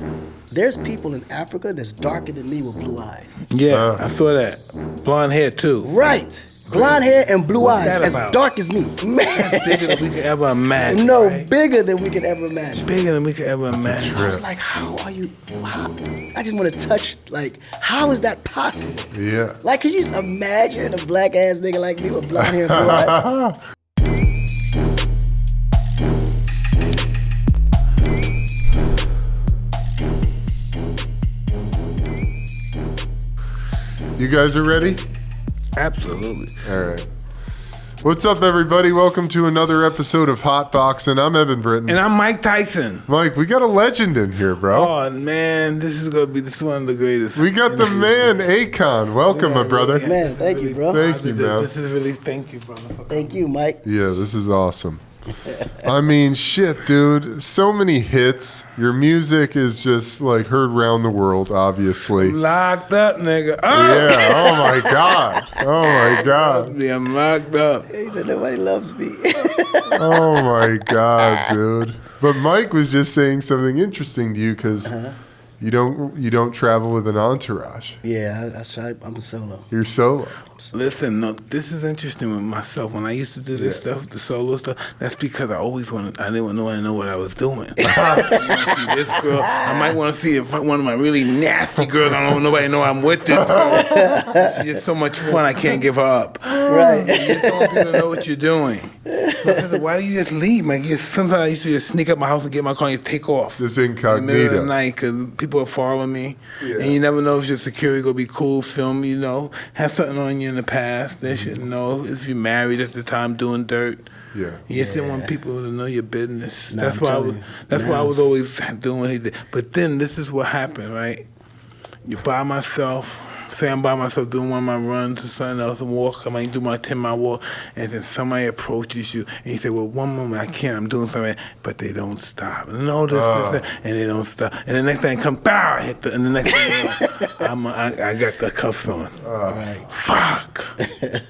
There's people in Africa that's darker than me with blue eyes. Yeah, I saw that. Blonde hair too. Right. Blonde hair and blue eyes, as about? dark as me. Man. That's bigger than we could ever imagine. No, right? bigger than we could ever imagine. Bigger than we could ever imagine. I was like, how are you? Wow. I just want to touch, like, how is that possible? Yeah. Like, can you just imagine a black ass nigga like me with blonde hair and blue eyes? You guys are ready? Absolutely. All right. What's up, everybody? Welcome to another episode of Hotboxin. I'm Evan Britton. And I'm Mike Tyson. Mike, we got a legend in here, bro. Oh man, this is one of the greatest. We got the man, Akon. Welcome, my brother. Man, thank you, bro. Thank you, man. This is really, thank you, brother. Thank you, Mike. Yeah, this is awesome. I mean, shit, dude. So many hits. Your music is just like heard around the world, obviously. Locked up, nigga. Yeah. Oh my God. Oh my God. Yeah, I'm locked up. He said nobody loves me. Oh my God, dude. But Mike was just saying something interesting to you because you don't travel with an entourage. Yeah, I'm a solo. You're solo. Listen, no, this is interesting with myself. When I used to do this stuff, the solo stuff, that's because I didn't know what I was doing. See this girl, I might want to see if one of my really nasty girls, I don't want nobody know I'm with this girl. She's just so much fun, I can't give her up. Right. You just don't want people to know what you're doing. So I said, why do you just leave? Like, sometimes I used to just sneak up my house and get my car and just take off. Just In the middle of incognito. the night, because people are following me. Yeah. And you never know if your security going to be cool, film, have something on you in the past. They should know if you're married at the time doing dirt. Yeah. You just didn't want people to know your business. Nah, That's I'm why telling I was always doing what he did. But then this is what happened, right? You're by myself. Say I'm by myself doing one of my runs or something else and walk. I might do my 10-mile walk, and then somebody approaches you, and you say, well, one moment I can't, I'm doing something, but they don't stop. No, this, and they don't stop. And the next thing I come, pow, and the next thing I got the cuffs on. Right. Fuck.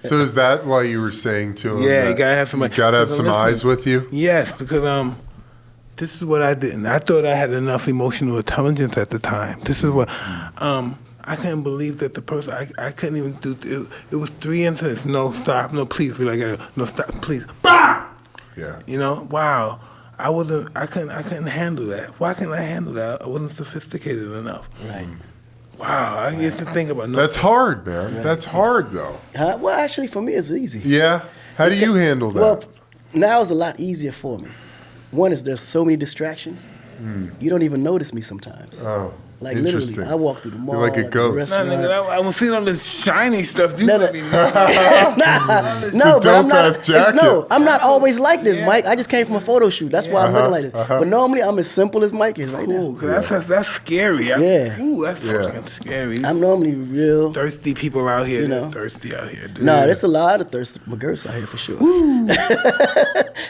So is that why you were saying to him? Yeah, that you gotta have somebody. You gotta have some Listen, eyes with you. Yes, because this is what I didn't. I thought I had enough emotional intelligence at the time. This is what I couldn't believe that the person I couldn't even do. It was 3 incidents. No, stop. No, please. No, stop. Please. Bah! Yeah. Wow. I couldn't handle that. Why couldn't I handle that? I wasn't sophisticated enough. Right. Wow. I used to think about. That's hard, man. Right. That's hard, though. Well, actually, for me, it's easy. Yeah. How do you handle that? Well, now it's a lot easier for me. One is there's so many distractions. You don't even notice me sometimes. Oh. Like Interesting. literally, I walk through the mall. You're like a at the ghost. Nah, restaurants. nigga, I was seeing all this shiny stuff. You No, let no. me know. No, but I'm not. dope-ass jacket. No, I'm not always like this, Yeah. Mike. I just came from a photo shoot. That's why I'm looking like this. But normally, I'm as simple as Mike is right Cool, now. cause that's scary. Yeah. That's fucking scary. I'm normally real. Thirsty people out here. You They're know. thirsty out here. Dude. No, there's a lot of thirsty McGirls out here for sure.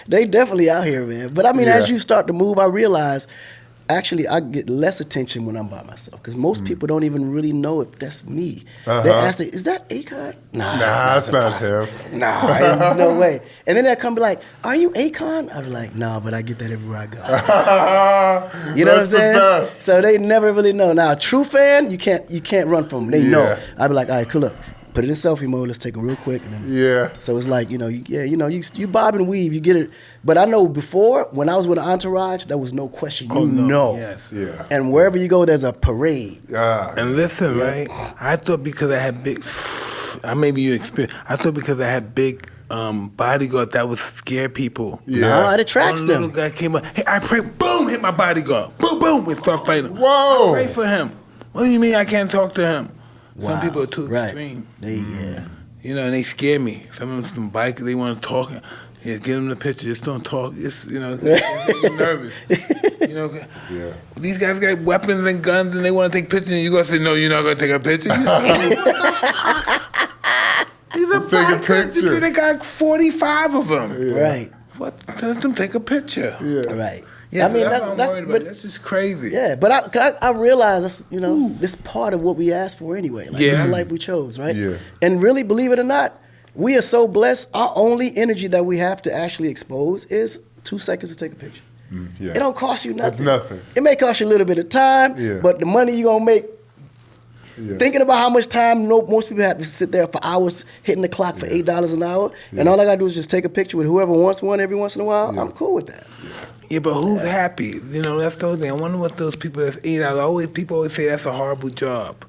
They definitely out here, man. But I mean, Yeah. as you start to move, I realize actually I get less attention when I'm by myself because most people don't even really know if that's me. They ask, "Is that Akon?" Nah, that's not impossible. him. Nah, there's no way. And then they come be like, "Are you Akon?" I'm like, "Nah, but I get that everywhere I go." You know what I'm That's the saying? best. So they never really know. Now, a true fan, you can't run from them. They know. Yeah. I'd be like, "All right, cool up. Put it in selfie mode. Let's take it real quick." And then, Yeah. so it's like, you bob and weave, you get it. But I know before, when I was with an entourage, there was no question. You know. Yes. Yeah. And wherever you go, there's a parade. And listen, right? I thought because I had big, maybe you experience. I thought because I had big bodyguard that would scare people. Yeah. No, it attracts One them. little guy came up. Hey, I pray. Boom! Hit my bodyguard. Boom! Boom! We start fighting. Whoa. I pray for him. What do you mean I can't talk to him? Some Wow. people are too Right. extreme. Yeah. And they scare me. Some of them bikers, they want to talk. Yeah, give them the picture. Just don't talk. You're nervous. Yeah. These guys got weapons and guns, and they want to take pictures. And you gonna say, no, you're not gonna take a picture. These are Let's take a bikers. picture. They got 45 of them. Yeah. Right. What? Let them take a picture. Yeah. Right. Yeah, I mean, that's what I'm that's worried about. but That's just crazy. yeah, but I realize that's this part of what we asked for anyway. Like this is the life we chose, right? Yeah. And really, believe it or not, we are so blessed. Our only energy that we have to actually expose is 2 seconds to take a picture. Yeah. It don't cost you nothing. It's nothing. It may cost you a little bit of time, but the money you're going to make, thinking about how much time most people have to sit there for hours hitting the clock for $8 an hour, and all I got to do is just take a picture with whoever wants one every once in a while, I'm cool with that. Yeah, but who's happy? You know, that's the whole thing. I wonder what those people that's 8 hours. People always say that's a horrible job.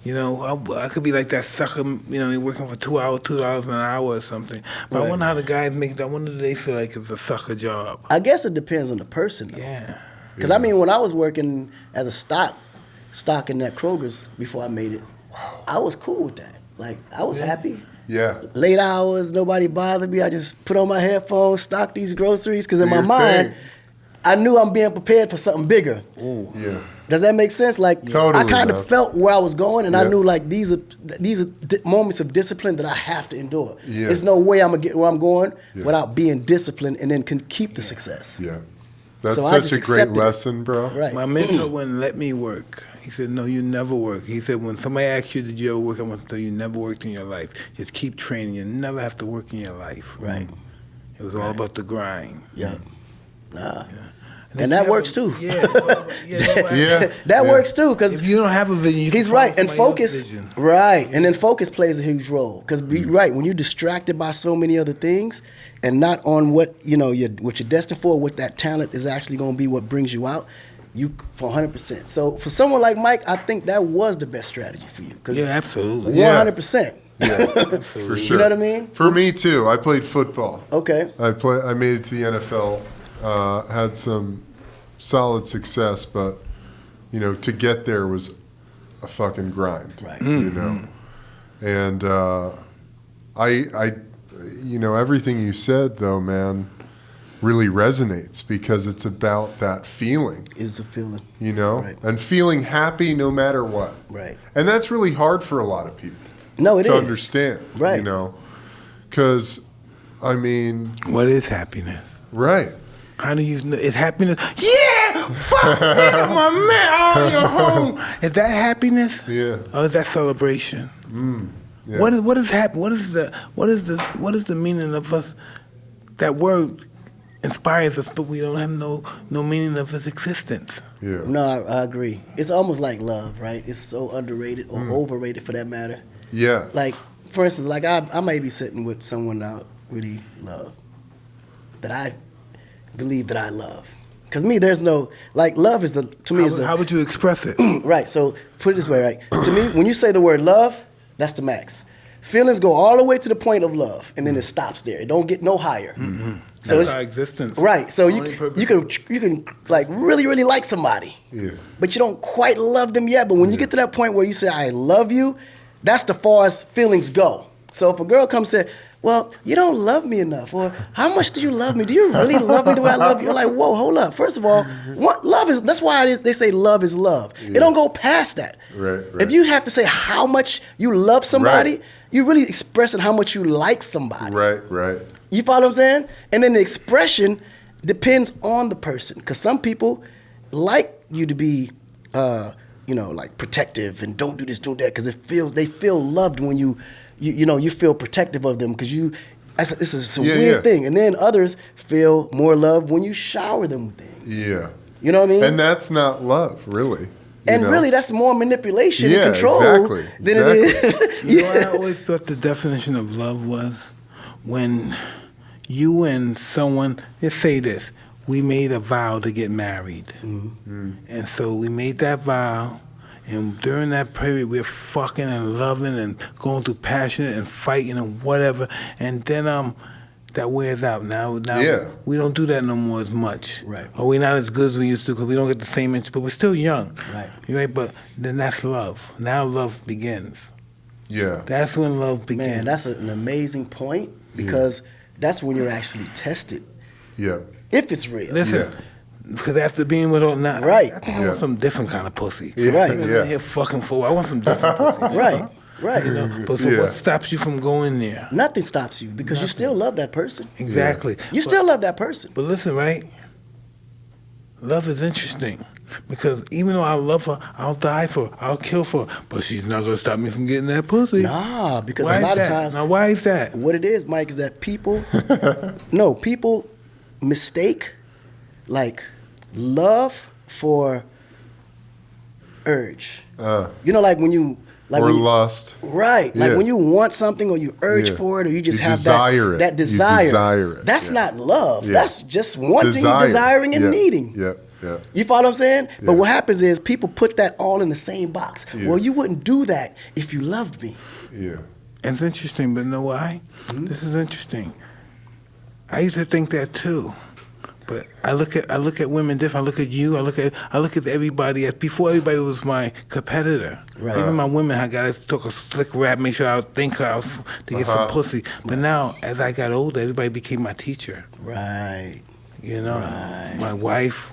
You know, I could be like that sucker. You know, working for 2 hours, $2 an hour or something. But I wonder how the guys make. I wonder do they feel like it's a sucker job. I guess it depends on the person. Though. Yeah. Because I mean, when I was working as a stock in that Kroger's before I made it, I was cool with that. Like I was happy. Yeah. Late hours, nobody bothered me. I just put on my headphones, stock these groceries. Because in my mind, I knew I'm being prepared for something bigger. Ooh. Yeah. Does that make sense? Like Totally, I kind of felt where I was going, and I knew like these are moments of discipline that I have to endure. Yeah. There's no way I'm gonna get where I'm going without being disciplined, and then can keep the success. Yeah. That's So I such just a great accepted it. lesson, bro. Right. My mentor wouldn't let me work. He said, no, you never work. He said, when somebody asks you, did you ever work? I'm going to tell you, you never worked in your life. Just keep training. You never have to work in your life. Right. It was all about the grind. Yeah. Nah. Yeah. And that works too. Yeah. That works too, because If you don't have a vision, you can he's follow right, and somebody focus. else's vision. Right, and then focus plays a huge role. Because right, when you're distracted by so many other things, and not on what what you're destined for, what that talent is actually going to be, what brings you out, you for 100%. So for someone like Mike, I think that was the best strategy for you. Yeah, absolutely. 100%. Yeah, for sure. You know what I mean? For me too. I played football. Okay. I made it to the NFL. Had some solid success, but to get there was a fucking grind. Right. You know, and I everything you said though, man, really resonates because it's about that feeling. Is the feeling. Right. And feeling happy no matter what. Right. And that's really hard for a lot of people. No, it is. To understand. Right. Because, I mean. What is happiness? Right. How do you know? Is happiness? Yeah! Fuck yeah, my man! Oh, you're home. Is that happiness? Yeah. Or is that celebration? Yeah. What is happy? What is the meaning of us? That word inspires us, but we don't have no meaning of its existence. Yeah. No, I agree. It's almost like love, right? It's so underrated or overrated for that matter. Yeah. Like, for instance, like I may be sitting with someone I really love, that I believe that I love. Because me, there's no, like, love is How would you express it? right, so put it this way, right? To me, when you say the word love, that's the max. Feelings go all the way to the point of love, and then it stops there. It don't get no higher. So That's it's our existence. right. So you can like really, really like somebody, but you don't quite love them yet. But when you get to that point where you say I love you, that's the farthest feelings go. So if a girl comes and says, well, you don't love me enough, or how much do you love me? Do you really love me the way I love you? You're like, whoa, hold up. First of all, what love is? That's why they say love is love. It don't go past that. Right. If you have to say how much you love somebody, you're really expressing how much you like somebody. Right. You follow what I'm saying? And then the expression depends on the person, because some people like you to be, like protective and don't do this, do that, because they feel loved when you feel protective of them, because it's a weird thing. And then others feel more love when you shower them with things. Yeah. You know what I mean? And that's not love, really. Really, that's more manipulation and control than it is. You know what I always thought the definition of love was? When you and someone, let's say this, we made a vow to get married. And so we made that vow, and during that period we're fucking and loving and going through passionate and fighting and whatever, and then that wears out. Now we don't do that no more as much. Right. Or we're not as good as we used to because we don't get the same interest, but we're still young. Right. But then that's love. Now love begins. Yeah. That's when love begins. Man, that's an amazing point, because that's when you're actually tested. Yeah. If it's real. Listen, because after being with all now, Right. I think I want some different kind of pussy. Yeah. Right. I'm not here fucking for. I want some different pussy. Right. But so what stops you from going there? Nothing stops you, because you still love that person. Exactly. You still love that person. But listen, right? Love is interesting. Because even though I love her, I'll die for her, I'll kill for her, but she's not gonna stop me from getting that pussy. Nah, because Why a lot is of that? times. Now, why is that? What it is, Mike, is that people mistake like love for urge. You know, like when you like or when you, lust. right? Yeah. Like when you want something or you urge Yeah. for it or you just You have desire it. that You desire. desire it. That's Yeah. not love. Yeah. That's just wanting, Desire. desiring, and Yeah. needing. Yeah. Yeah. You follow what I'm saying? Yeah. But what happens is people put that all in the same box. Yeah. Well, you wouldn't do that if you loved me. Yeah. It's interesting, but you know why? This is interesting. I used to think that too, but I look at women different. I look at you. I look at everybody. Before everybody was my competitor. Right. Even my women, I got to talk a slick rap, make sure I think her out to get some pussy. But now, as I got older, everybody became my teacher. Right. You know, my wife,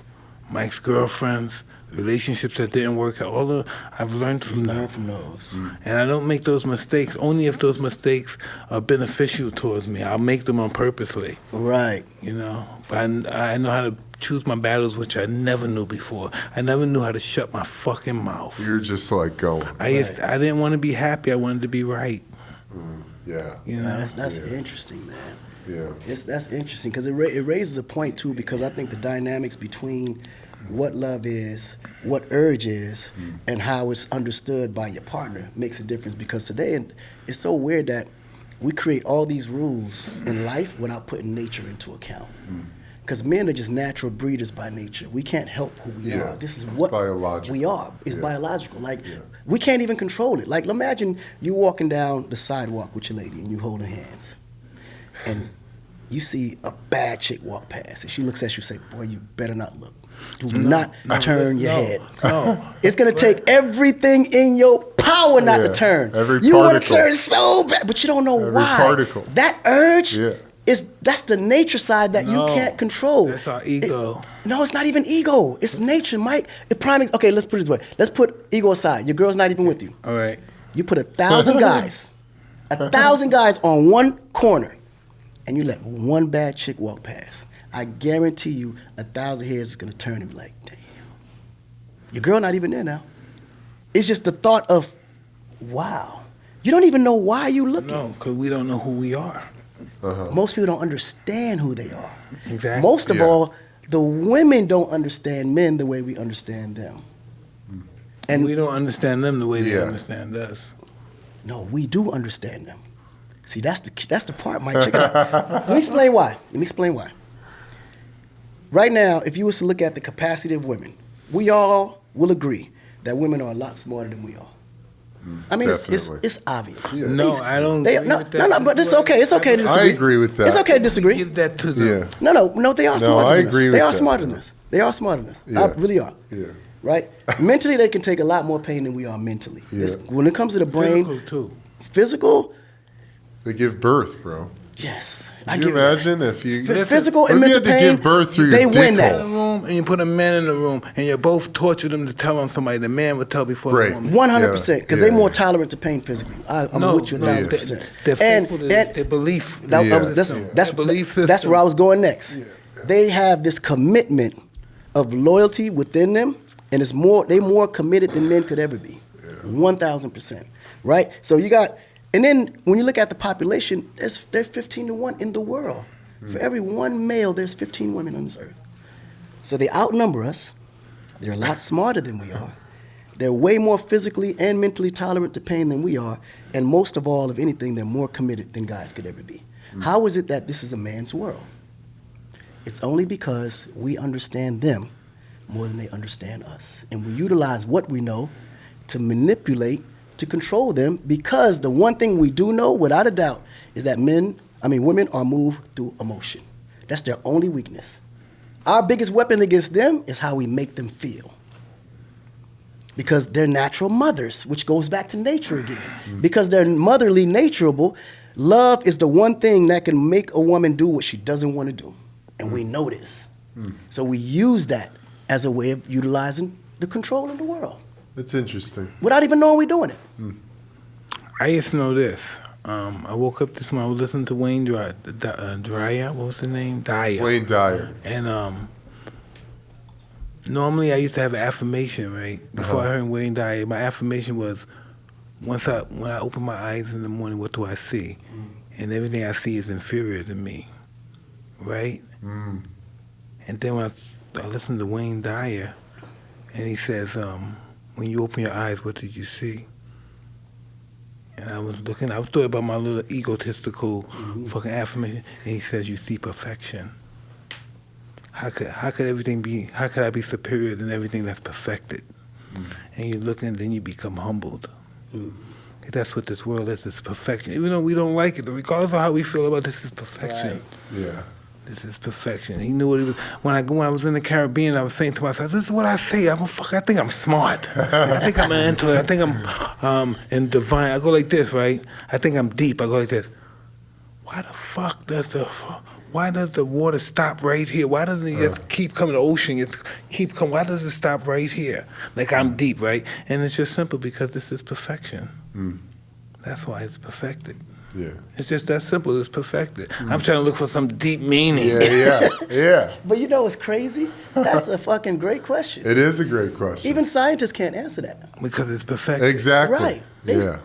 my ex-girlfriends, relationships that didn't work out. I've learned from them. Learn from those. And I don't make those mistakes only if those mistakes are beneficial towards me. I'll make them on purposely. Right. You know, but I know how to choose my battles, which I never knew before. I never knew how to shut my fucking mouth. You're just like going. I didn't want to be happy. I wanted to be right. Yeah. You know, That's interesting, man. Yeah. That's interesting because it raises a point too, because I think the dynamics between what love is, what urge is, and how it's understood by your partner makes a difference. Because today it's so weird that we create all these rules in life without putting nature into account. Because men are just natural breeders by nature. We can't help who we are. This is what biological. we are. It's biological. Like, we can't even control it. Like, imagine you walking down the sidewalk with your lady and you holding hands. And you see a bad chick walk past. And she looks at you and say, boy, you better not look. Do not turn your head. No. It's going to take everything in your power not to turn. Every you want to particle. turn so bad, but you don't know Every why. particle. That urge Yeah. that's the nature side that you can't control. That's our ego. No, it's not even ego. It's nature, Mike. Okay, let's put it this way. Let's put ego aside. Your girl's not even with you. All right. You put 1,000 guys, 1,000 guys on one corner, and you let one bad chick walk past. I guarantee you 1,000 heads is gonna turn and be like, damn. Your girl not even there now. It's just the thought of, wow. You don't even know why you looking. No, because we don't know who we are. Most people don't understand who they are. Exactly. Most of all, the women don't understand men the way we understand them. And we don't understand them the way they Yeah. understand us. No, we do understand them. See, that's the part, Mike. Check it out. Let me explain why. Right now, if you was to look at the capacity of women, we all will agree that women are a lot smarter than we are. I mean, it's obvious. Yeah. No, I don't agree with that. No, but it's okay. It's okay to disagree. I agree with that. It's okay to disagree. Give that to them. Yeah. No, they are smarter I than agree us. with They are that. smarter than us. They are smarter than us. Yeah. Really are. Yeah. Right? Mentally, they can take a lot more pain than we are mentally. Yeah. When it comes to the brain, Physical, too. physical, They give birth, bro. yes. Can you imagine if you Physical what and if you mental had to pain, give birth through they your win dick that. In hole? the room, and you put a man in the room, and you both torture them to tell on somebody. The man would tell before Right. the woman. 100%, because Yeah, they're more yeah. tolerant to pain physically. I'm No, with you no, 1,000%. they're And faithful to their belief. That, Yeah. that's Their belief system. that's where I was going next. They have this commitment of loyalty within them, and they're more committed than men could ever be. 1,000%. Right? So you got, and then when you look at the population, they're 15 to 1 in the world. For every one male, there's 15 women on this earth. So they outnumber us. They're a lot smarter than we are. They're way more physically and mentally tolerant to pain than we are. And most of all, if anything, they're more committed than guys could ever be. How is it that this is a man's world? It's only because we understand them more than they understand us. And we utilize what we know to manipulate, to control them, because the one thing we do know, without a doubt, is that women are moved through emotion. That's their only weakness. Our biggest weapon against them is how we make them feel. Because they're natural mothers, which goes back to nature again. Because they're motherly natureable, love is the one thing that can make a woman do what she doesn't want to do. And we know this. So we use that as a way of utilizing the control in the world. That's interesting. Without even knowing we're doing it. I used to know this. I woke up this morning, I was listening to Wayne Dyer. What was the name? Dyer. Wayne Dyer. And normally I used to have an affirmation, right? Before I heard Wayne Dyer, my affirmation was, when I open my eyes in the morning, what do I see? And everything I see is inferior to me, right? And then when I I listened to Wayne Dyer, and he says, when you open your eyes, what did you see? And I was thought about my little egotistical fucking affirmation, and he says, you see perfection. How could I be superior than everything that's perfected? And you look and then you become humbled. That's what this world is. It's perfection. Even though we don't like it, regardless of how we feel about this, is perfection. Right. Yeah. This is perfection. He knew what he was. When I was in the Caribbean, I was saying to myself, this is what I say. I think I'm smart. I think I'm an intellect. I think I'm in divine. I go like this, right? I think I'm deep. I go like this. Why does the water stop right here? Why doesn't it just keep coming? The ocean keep coming. Why does it stop right here? Like I'm deep, right? And it's just simple because this is perfection. That's why it's perfected. Yeah. It's just that simple. It's perfected. I'm trying to look for some deep meaning. Yeah. But you know what's crazy? That's a fucking great question. It is a great question. Even scientists can't answer that. Because it's perfected. Exactly. Right.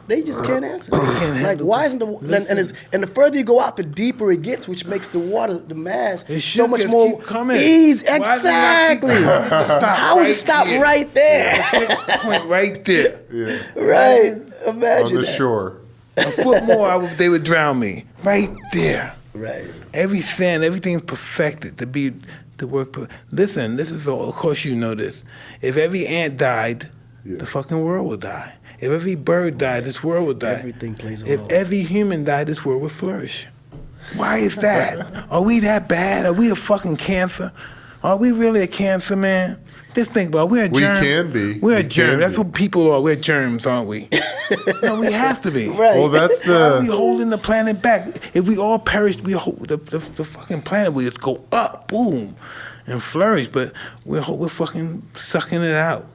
They just can't answer that. Like, why isn't and the further you go out, the deeper it gets, which makes the water, the mass, so much more ease. Exactly. How does it stop right there? Point right there. Yeah. Right. Imagine on the that. shore. A foot more, they would drown me. Right there. Right. Everything's perfected to work. Listen, this is all. Of course, you know this. If every ant died, the fucking world would die. If every bird died, this world would die. Everything plays a role. If every human died, this world would flourish. Why is that? Are we that bad? Are we a fucking cancer? Are we really a cancer, man? Just think about it. We're a germ. We can be. We're a germ. That's what people are. We're germs, aren't we? No, we have to be. Right. Well, that's Why are we holding the planet back? If we all perished, the fucking planet would just go up, boom, and flourish. But we're fucking sucking it out.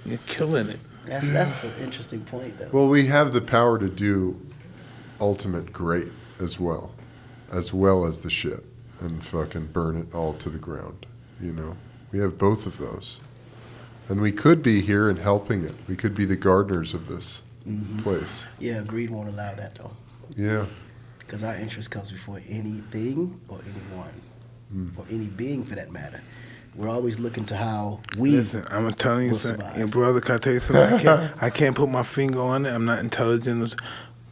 You're killing it. That's an interesting point, though. Well, we have the power to do ultimate great as well as the shit, and fucking burn it all to the ground. You know, we have both of those. And we could be here and helping it. We could be the gardeners of this place. Yeah, greed won't allow that, though. Yeah. Because our interest comes before anything or anyone, or any being for that matter. We're always looking to how we Listen, I'm telling you will something. survive. Your brother, can I tell you something? I can't put my finger on it. I'm not intelligent.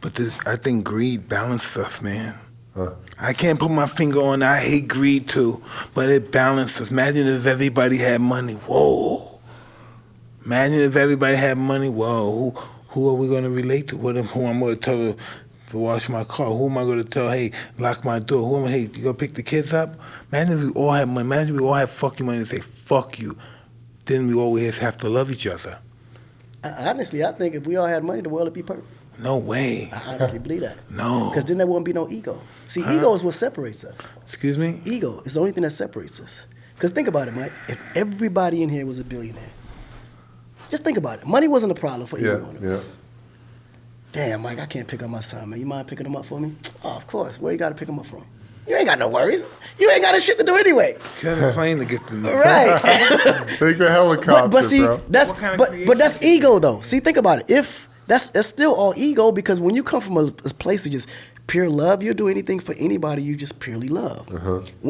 But I think greed balances us, man. I can't put my finger on it. I hate greed too. But it balances us. Imagine if everybody had money. Whoa. Imagine if everybody had money. Whoa. Who are we going to relate to? Who am I going to tell to wash my car? Who am I going to tell, hey, lock my door? Hey, you going to pick the kids up? Imagine if we all had money. Imagine if we all had fucking money and say, fuck you. Then we always have to love each other. Honestly, I think if we all had money, the world would be perfect. No way. I honestly believe that. No. Because then there wouldn't be no ego. See, ego is what separates us. Excuse me? Ego is the only thing that separates us. Because think about it, Mike. If everybody in here was a billionaire, just think about it. Money wasn't a problem for either one of us. Damn, Mike, I can't pick up my son, man. You mind picking him up for me? Oh, of course. Where you got to pick him up from? You ain't got no worries. You ain't got a shit to do anyway. Get a plane to get them. Right. Take the helicopter, but see, bro. but that's ego, though. See, think about it. If that's still all ego, because when you come from a place of just pure love, you'll do anything for anybody you just purely love.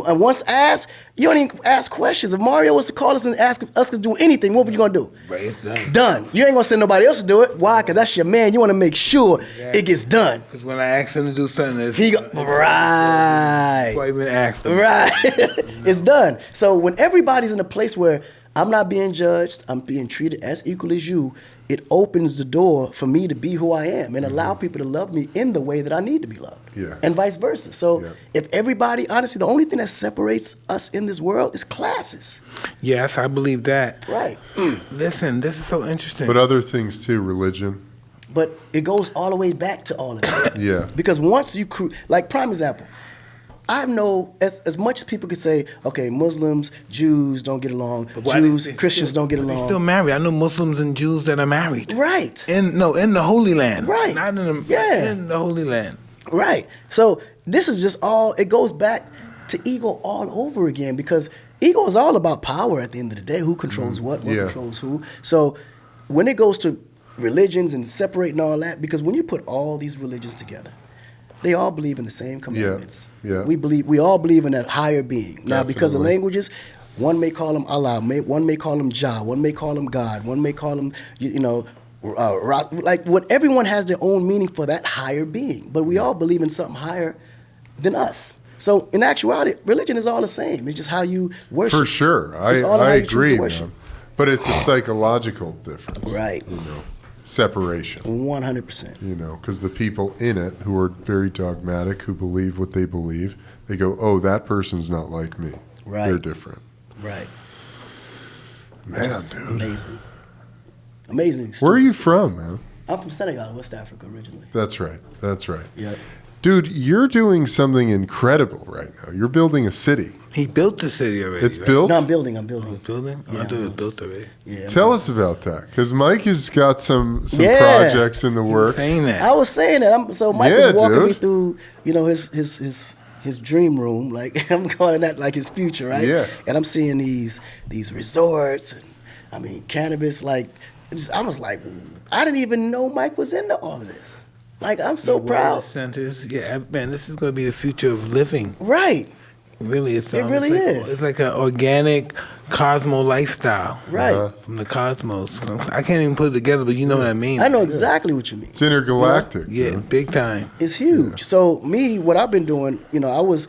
And once asked, you don't even ask questions. If Mario was to call us and ask us to do anything, what were you gonna do? Right, it's done. Done. You ain't gonna send nobody else to do it. Why? Because that's your man. You want to make sure it gets done. Because when I ask him to do something, Right. Before I even asked him. Right. It's done. So when everybody's in a place where I'm not being judged, I'm being treated as equal as you, it opens the door for me to be who I am and allow people to love me in the way that I need to be loved. Yeah. And vice versa. So if everybody, honestly, the only thing that separates us in this world is classes. Yes, I believe that. Right. Listen, this is so interesting. But other things too, religion. But it goes all the way back to all of that. Yeah. Because once you, like prime example, I know as much as people could say, okay, Muslims, Jews don't get along, Christians don't get along. They still married. I know Muslims and Jews that are married. Right. In the Holy Land. Right. Not in the Holy Land. Right. So this is just all, it goes back to ego all over again, because ego is all about power at the end of the day. Who controls what controls who. So when it goes to religions and separating all that, because when you put all these religions together, they all believe in the same commandments. Yeah. We all believe in that higher being. Now, because of languages, One may call him Allah, one may call him Jah, one may call him God, one may call him, like what everyone has their own meaning for that higher being. But we all believe in something higher than us. So in actuality, religion is all the same. It's just how you worship. For sure. I agree, man. But it's a psychological difference. Right. Separation. 100%. Because the people in it who are very dogmatic, who believe what they believe, they go, oh, that person's not like me. Right. They're different. Right. Man, dude. Amazing. Where are you from, man? I'm from Senegal, West Africa originally. That's right. Yeah. Dude, you're doing something incredible right now. You're building a city. He built the city already. It's built? No, I'm building. Oh, building? Yeah, I thought it was built already. Yeah. Tell us about that, because Mike has got some projects in the works. Saying that. I was saying that. So Mike was walking me dude. through, his dream room, like I'm calling that like his future, right? Yeah. And I'm seeing these resorts, and cannabis. Like, I was like, I didn't even know Mike was into all of this. Like, I'm so proud. Centers, yeah, man, this is going to be the future of living. Right. Really, it really is. It's like an organic Cosmo lifestyle. Right. From the cosmos. I can't even put it together, but you know what I mean. I know exactly what you mean. It's intergalactic. Yeah, dude. big time. It's huge. Yeah. So what I've been doing, I was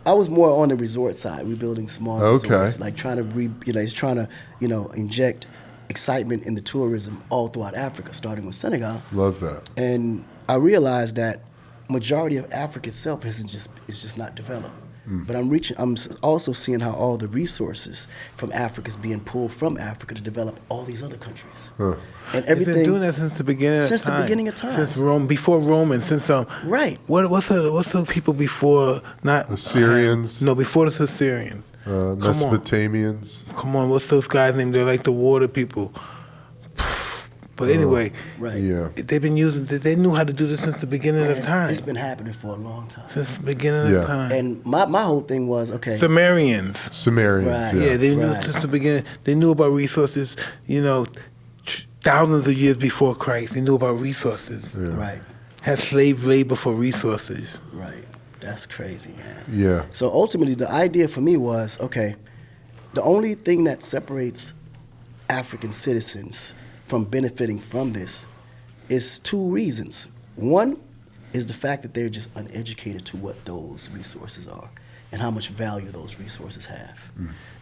more on the resort side, rebuilding small resorts, like trying to inject excitement in the tourism all throughout Africa, starting with Senegal. Love that. And I realized that majority of Africa itself is just not developed. But I'm also seeing how all the resources from Africa is being pulled from Africa to develop all these other countries. Huh. And everything. They've been doing that since the beginning of time. Since the beginning of time. Since Rome, before Romans, since right. What's the people before? Not Assyrians. No, before the Assyrians. Mesopotamians. Come on, what's those guys' names? They're like the water people. But anyway, right. Yeah. They've been they knew how to do this since the beginning of time. It's been happening for a long time. Since the beginning of time. And my whole thing was, okay. Sumerians. Right. Yeah, they knew since the beginning. They knew about resources, thousands of years before Christ. They knew about resources. Yeah. Right. Had slave labor for resources. Right. That's crazy, man. Yeah. So ultimately, the idea for me was, okay, the only thing that separates African citizens from benefiting from this is two reasons. One is the fact that they're just uneducated to what those resources are and how much value those resources have.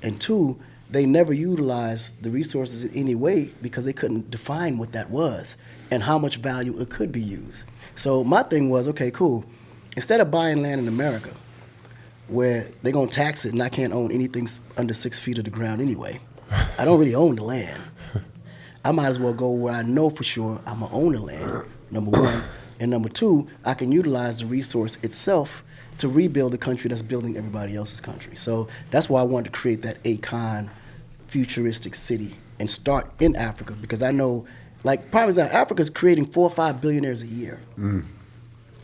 And two, they never utilized the resources in any way because they couldn't define what that was and how much value it could be used. So my thing was, okay, cool. Instead of buying land in America where they're going to tax it and I can't own anything under 6 feet of the ground anyway, I don't really own the land. I might as well go where I know for sure I'm going to own the land, number one. And number two, I can utilize the resource itself to rebuild the country that's building everybody else's country. So that's why I wanted to create that Akon futuristic city and start in Africa, because I know, like, prime example, Africa's creating 4 or 5 billionaires a year.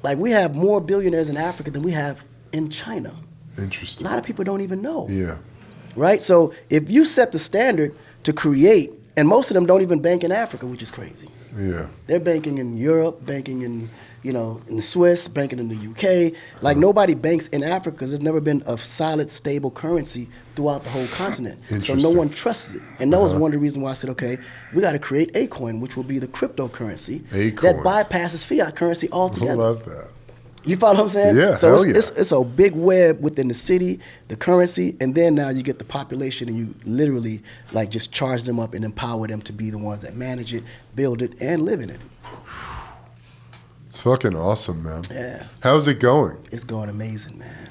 Like, we have more billionaires in Africa than we have in China. Interesting. A lot of people don't even know. Yeah. Right? So if you set the standard to create, and most of them don't even bank in Africa, which is crazy. Yeah. They're banking in Europe, banking in, in the Swiss, banking in the UK. Like, nobody banks in Africa because there's never been a solid, stable currency throughout the whole continent. So no one trusts it. And that was one of the reasons why I said, okay, we got to create Akon, which will be the cryptocurrency that bypasses fiat currency altogether. I love that. You follow what I'm saying? Yeah, so hell it's a big web within the city, the currency, and then now you get the population and you literally like just charge them up and empower them to be the ones that manage it, build it, and live in it. It's fucking awesome, man. Yeah. How's it going? It's going amazing, man.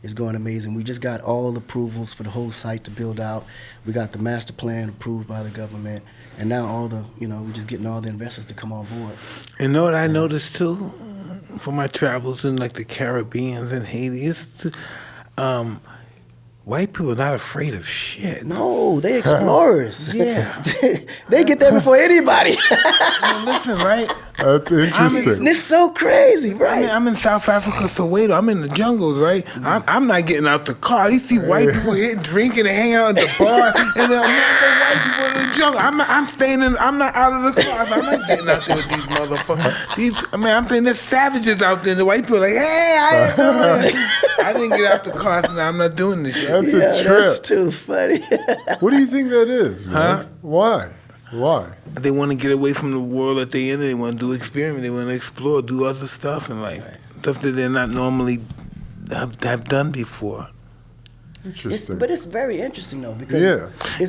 It's going amazing. We just got all approvals for the whole site to build out. We got the master plan approved by the government. And now all the, we're just getting all the investors to come on board. And know what I noticed too? For my travels in like the Caribbean and Haiti, it's white people are not afraid of shit. No, they explorers. Yeah. They get there before anybody. Listen, right? That's interesting. It's so crazy, right? I'm in South Africa, Soweto. I'm in the jungles, right? I'm not getting out the car. You see white people here drinking and hanging out at the bar, and they're white people in the jungle. I'm staying in. I'm not out of the car. I'm not getting out there with these motherfuckers. I'm saying there's savages out there. And the white people are like, hey, how you doing? I didn't get out the car. So I'm not doing this shit. That's a trip. That's too funny. What do you think that is, man? Huh? Why? They want to get away from the world that they in. They want to do experiment. They want to explore, do other stuff, and stuff that they're not normally have done before. Interesting. But it's very interesting though because I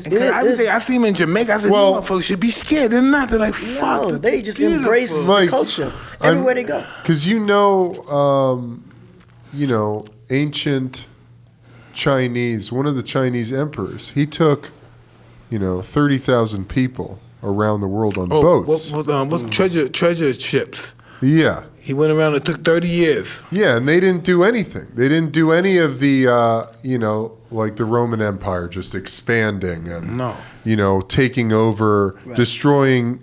see them in Jamaica. I said, these motherfuckers should be scared. They're not. They're like, fuck. No, they just embrace the culture everywhere they go. Because ancient Chinese. One of the Chinese emperors. He took 30,000 people around the world on boats. What's treasure ships? Yeah. He went around. It took 30 years. Yeah, and they didn't do anything. They didn't do any of the, like the Roman Empire just expanding and, taking over, destroying,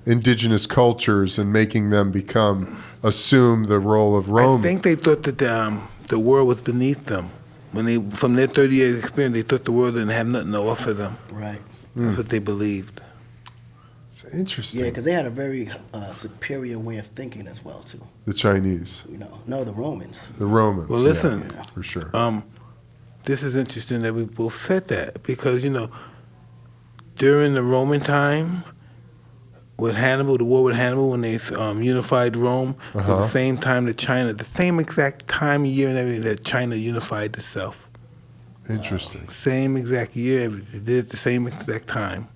indigenous cultures and making them assume the role of Rome. I think they thought that the world was beneath them. From their 30 years experience, they thought the world didn't have nothing to offer them. Right. That's what they believed. It's interesting. Yeah, because they had a very superior way of thinking as well, too. The Chinese. No, the Romans. The Romans. Well, listen, for sure. This is interesting that we both said that because, during the Roman time, with Hannibal, the war with Hannibal, when they unified Rome, was the same time that China, the same exact time, year, and everything that China unified itself. Interesting. Same exact year, they did it the same exact time.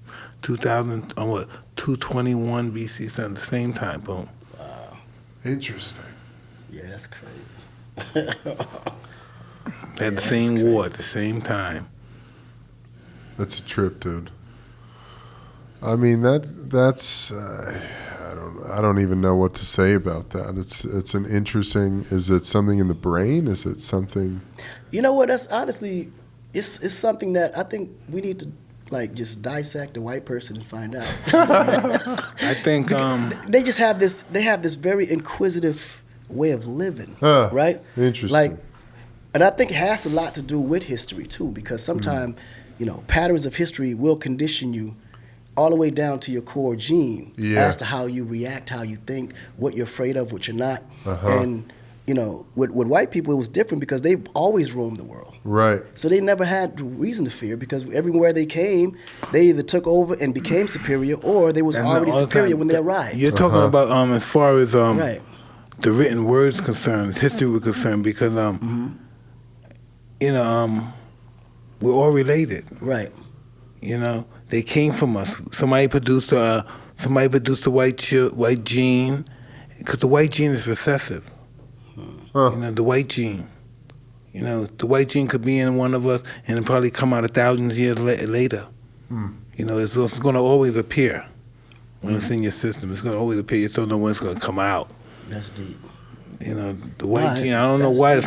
221 BC, the same time, boom. Wow. Interesting. Yeah, that's crazy. They had the same war at the same time. That's a trip, dude. I mean that's I don't even know what to say about that. It's an interesting. Is it something in the brain? Is it something? You know what? That's honestly, it's something that I think we need to just dissect a white person and find out. I think they just have this. They have this very inquisitive way of living, right? Interesting. And I think it has a lot to do with history too, because sometimes patterns of history will condition you all the way down to your core gene as to how you react, how you think, what you're afraid of, what you're not. And with white people, it was different because they've always roamed the world. Right. So they never had reason to fear because everywhere they came, they either took over and became superior, or they was already superior when they arrived. You're talking about as far as the written words concerned, history was concerned, because we're all related. Right. They came from us. Somebody produced the white gene, because the white gene is recessive. The white gene. The white gene could be in one of us and it probably come out 1,000 years later. It's going to always appear when it's in your system. It's going to always appear. You don't know when it's going to come out. That's deep. The white gene. I don't know why.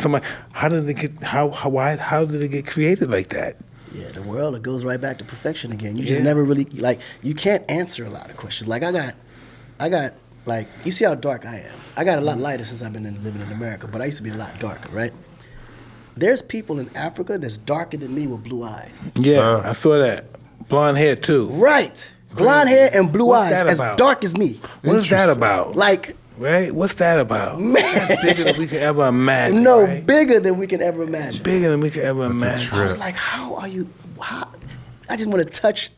How did it get created like that? Yeah, the world, it goes right back to perfection again. You just never really, you can't answer a lot of questions. I got, you see how dark I am. I got a lot lighter since I've been living in America, but I used to be a lot darker, right? There's people in Africa that's darker than me with blue eyes. Yeah, I saw that. Blonde hair, too. Right. Blonde hair and blue eyes, as dark as me. What is that about? Right? What's that about? Man. That's bigger than we can ever imagine. No, right? bigger than we can ever imagine. Bigger than we can ever imagine. I was like, how are you? I just want to touch,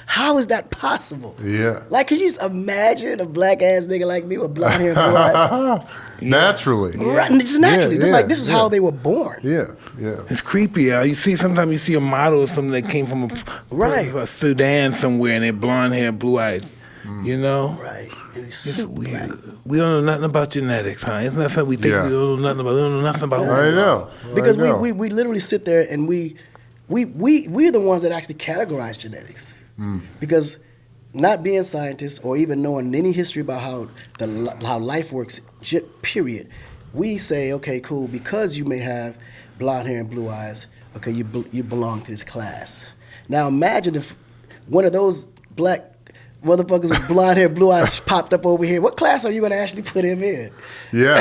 how is that possible? Yeah. Can you just imagine a black ass nigga like me with blonde hair and blue eyes? Naturally. Right, just naturally. This is how they were born. Yeah. It's creepy. Sometimes you see a model or something that came from a Sudan somewhere and they're blonde hair and blue eyes. Right. It's weird. We don't know nothing about genetics, huh? It's not something we think we don't know nothing about. We don't know nothing about. I know. Because we literally sit there and we're the ones that actually categorize genetics. Because not being scientists or even knowing any history about how life works, period, we say, okay, cool, because you may have blonde hair and blue eyes, okay, you belong to this class. Now imagine if one of those black motherfuckers with blonde hair, blue eyes popped up over here. What class are you going to actually put him in? Yeah,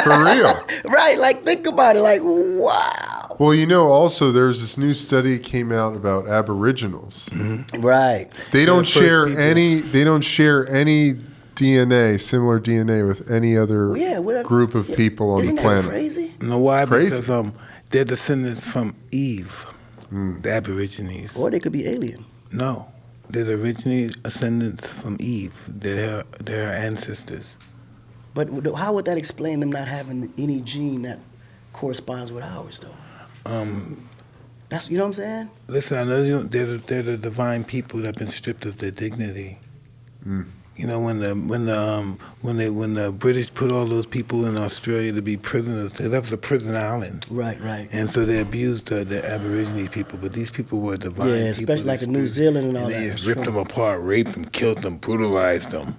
for real. Right, like think about it, like wow. Well, you know, also there's this new study came out about Aboriginals. Mm-hmm. Right. They don't share any. They don't share any DNA, similar DNA, with any other group of people on the planet. That crazy? You know why? Crazy. Because they're descendants from Eve, the Aborigines. Or they could be alien. No, they're the originally descendants from Eve. They're her ancestors. But how would that explain them not having any gene that corresponds with ours, though? That's, you know what I'm saying? Listen, I know they're the divine people that have been stripped of their dignity. You know, when the British put all those people in Australia to be prisoners, that was a prison island. Right, right. And so they abused the Aborigine people, but these people were divine people. Yeah, especially like in New Zealand and all that. They just ripped them apart, raped them, killed them, brutalized them.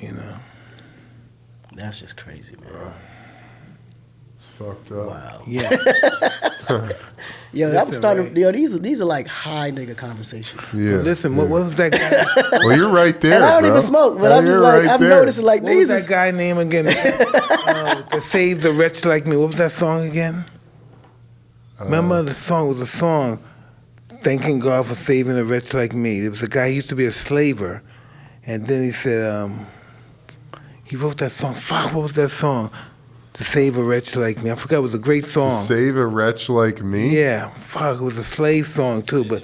You know. That's just crazy, man. It's fucked up. Wow. Yeah. Yo, Listen, I'm starting. right? Yo, these are like high nigga conversations. Yeah. Listen, what was that guy? Well, you're right there, And I don't bro. even smoke, but I'm just You're like right I'm there. noticing like What was these. that guy name again? To Save the Wretch Like Me. What was that song again? Remember the song was a song, thanking God for saving a wretch like me. There was a guy who used to be a slaver, and then he said he wrote that song. Fuck, what was that song? To save a wretch like me. I forgot. It was a great song. To save a wretch like me? Yeah, fuck. It was a slave song too, but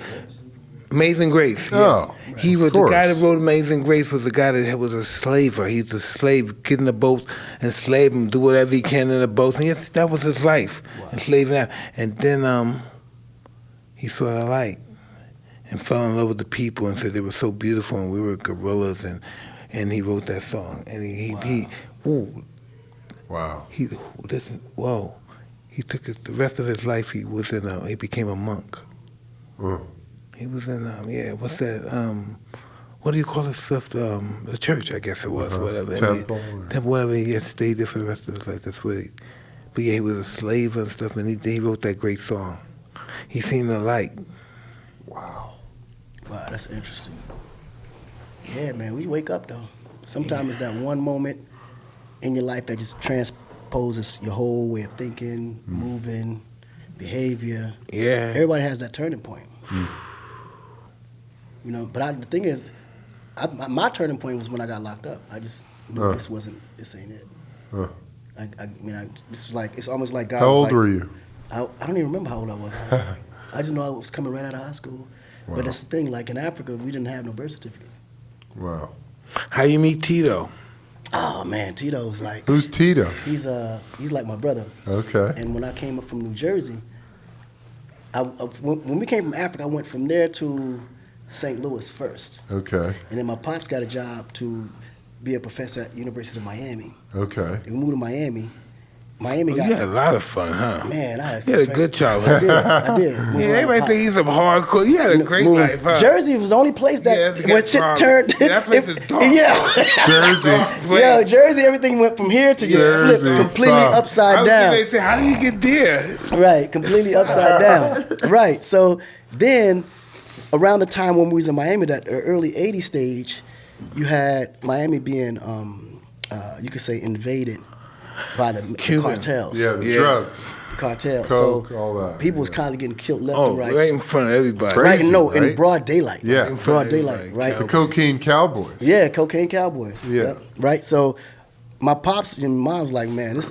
Amazing Grace. Yeah. Oh, he was of the guy that course. wrote Amazing Grace. Was the guy that was a slaver. He's a slave, get in the boat, enslave him, do whatever he can in the boat. And yes, that was his life, enslaving out. And then he saw the light and fell in love with the people and said they were so beautiful and we were gorillas. And he wrote that song. And Wow. he took the rest of his life. He was in. He became a monk. Oh. He was in. What's that? What do you call it stuff? The church, I guess it was. Whatever. Temple. Whatever. He had stayed there for the rest of his life. That's what. But yeah, he was a slave and stuff, and he wrote that great song. He seen the light. Wow. Wow, that's interesting. Yeah, man, we wake up though. Sometimes it's that one moment in your life that just transposes your whole way of thinking, moving, behavior. Yeah. Everybody has that turning point. You know, but the thing is, my turning point was when I got locked up. I just knew this ain't it. It's almost like God. How was old like, were you? I don't even remember how old I was. Honestly. I just know I was coming right out of high school. Wow. But that's the thing, like in Africa, we didn't have no birth certificates. Wow. How you meet Tito? Oh man, Tito's like Who's Tito? he's like my brother. Okay. And when I came up from New Jersey, when we came from Africa, I went from there to St. Louis first. Okay. And then my pops got a job to be a professor at University of Miami. Okay. And we moved to Miami. Miami You got had a lot of fun, huh? man. I You had a good childhood. I did. Yeah, everybody think he's some hardcore. You had a great life, huh? Jersey was the only place that when shit turned. Yeah, that place is dark. Yeah. Jersey. Yeah, Jersey. Everything went from here to just Jersey, flip completely fuck. upside down. They say, how do you get there? Right, completely upside down. Right. So then, around the time when we was in Miami, that early '80s stage, you had Miami being, you could say, invaded by the cartels. Yeah, the drugs. The cartels. Coke, so all that, people was yeah. constantly getting killed left Oh, and right. right in front of everybody. Crazy. In right? broad daylight. Yeah. In In broad front of daylight, everybody. right? The cocaine cowboys. Yeah, cocaine cowboys. Yeah. Yep, right. So my pops and mom was like, man, we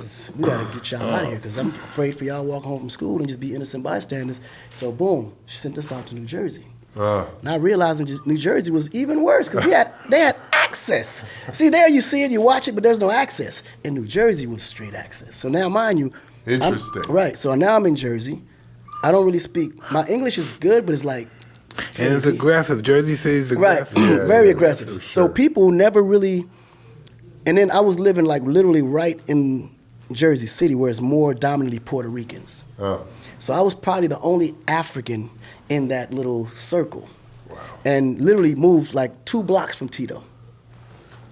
gotta get y'all out of here because I'm afraid for y'all walking home from school and just be innocent bystanders. So boom, she sent us out to New Jersey. Not realizing New Jersey was even worse because they had access. See, there you see it, you watch it, but there's no access. In New Jersey was straight access. So now, mind you, Interesting. right. So now I'm in Jersey. I don't really speak. My English is good, but it's like. And it's aggressive. Jersey City's aggressive. Right, Yeah, very yeah, aggressive. for So sure. people never really. And then I was living like literally right in Jersey City, where it's more dominantly Puerto Ricans. Oh. So I was probably the only African in that little circle. Wow. And literally moved like 2 blocks from Tito.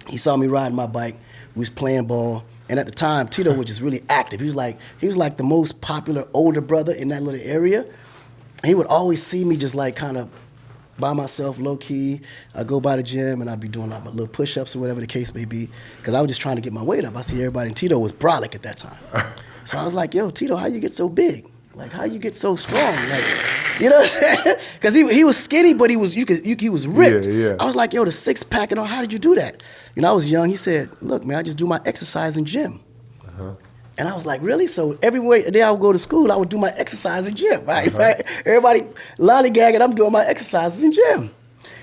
He saw me riding my bike. We was playing ball. And at the time, Tito was just really active. He was like the most popular older brother in that little area. And he would always see me just like kind of by myself, low key. I go by the gym and I'd be doing like my little push-ups or whatever the case may be, because I was just trying to get my weight up. I see everybody, and Tito was brolic at that time. So I was like, yo, Tito, how you get so big? Like, how you get so strong? Like, you know what I'm saying? Because he was skinny, but he was ripped. Yeah. I was like, yo, the six pack and all, how did you do that? You know, I was young. He said, look, man, I just do my exercise in gym. And I was like, really? So every day I would go to school, I would do my exercise in gym, right? Everybody lollygagging, I'm doing my exercises in gym.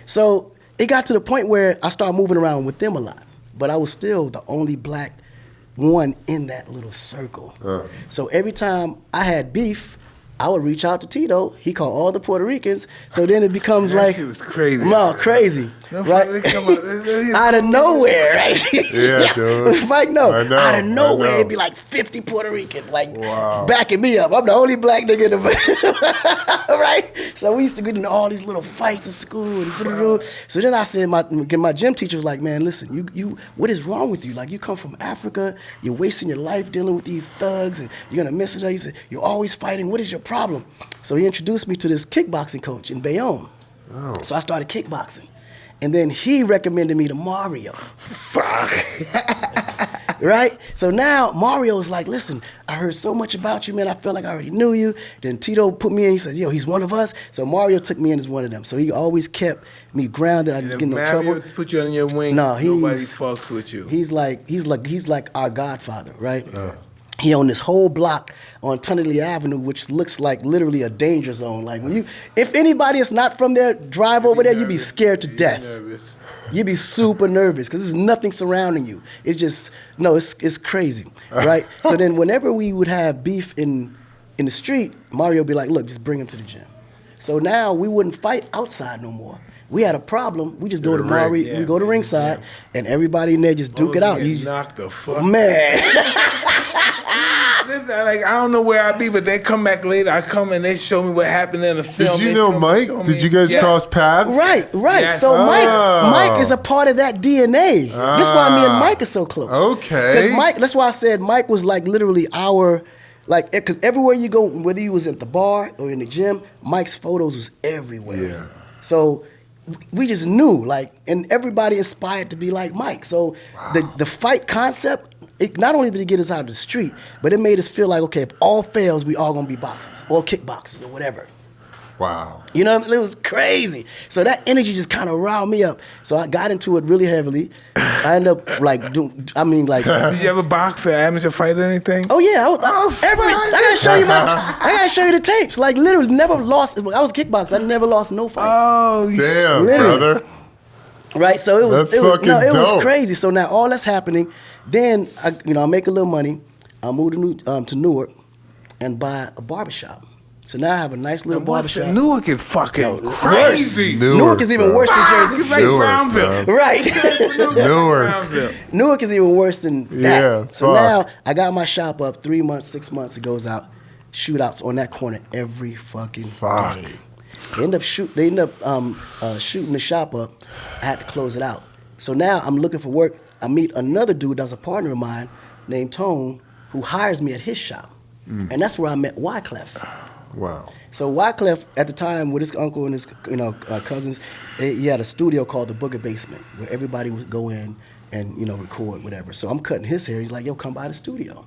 So it got to the point where I started moving around with them a lot, but I was still the only black one in that little circle. So every time I had beef, I would reach out to Tito. He called all the Puerto Ricans. So then it becomes that like, shit was crazy. No, crazy, right? Out of nowhere, right? Yeah, dude. Mike, no. Out of I nowhere, know. it'd be like 50 Puerto Ricans, like backing me up. I'm the only black nigga in the right? So we used to get into all these little fights in school. So then I said, my gym teacher was like, man, listen, you, what is wrong with you? Like, you come from Africa, you're wasting your life dealing with these thugs, and you're gonna miss it. He said, you're always fighting. What is your problem? So he introduced me to this kickboxing coach in Bayonne. So I started kickboxing. And then he recommended me to Mario. Fuck. Right? So now Mario's like, listen, I heard so much about you, man. I felt like I already knew you. Then Tito put me in. He said, yo, he's one of us. So Mario took me in as one of them. So he always kept me grounded. I didn't get no Mario trouble. put you on your wing. No, nobody fucks with you. He's like our godfather, right? He owned this whole block on Tunnerley Avenue, which looks like literally a danger zone. Like if anybody is not from there, drive over there, you'd be scared to death. Nervous. You'd be super nervous because there's nothing surrounding you. It's just it's crazy, right? So then whenever we would have beef in the street, Mario would be like, look, just bring him to the gym. So now we wouldn't fight outside no more. We had a problem. We just go to Mario, we go to ringside, and everybody in there just duke it out. You knock the fuck. Man. Like, I don't know where I be, but they come back later. I come and they show me what happened in the film. Did you know Mike? Did you guys cross paths? Right. Yes. So Mike is a part of that DNA. That's why me and Mike are so close. Okay. Because that's why I said Mike was like literally because everywhere you go, whether you was at the bar or in the gym, Mike's photos was everywhere. Yeah. So we just knew, and everybody aspired to be like Mike. So the fight concept, it not only did it get us out of the street, but it made us feel like, okay, if all fails, we all gonna be boxers or kickboxers or whatever. Wow. You know, it was crazy. So that energy just kind of riled me up. So I got into it really heavily. I ended up Did you ever box or amateur fight or anything? Oh yeah. I gotta show you the tapes. Like literally never lost. I was a kickboxer. I never lost no fights. Oh, damn, literally. brother. Right, so it was dope. crazy. So now all that's happening. Then I make a little money. I move to Newark and buy a barbershop. So now I have a nice little barbershop. Newark is fucking crazy. Newark is even worse than Jersey It's City. like Brownville. Right. Newark. Newark is even worse than that. Yeah, so fuck. now I got my shop up 3 months, 6 months. It goes out. Shootouts on that corner every fucking day. They end up shooting the shop up. I had to close it out. So now I'm looking for work. I meet another dude that's a partner of mine named Tone, who hires me at his shop. And that's where I met Wyclef. Wow. So Wyclef, at the time, with his uncle and his cousins, he had a studio called the Booger Basement, where everybody would go in and record whatever. So I'm cutting his hair. He's like, yo, come by the studio.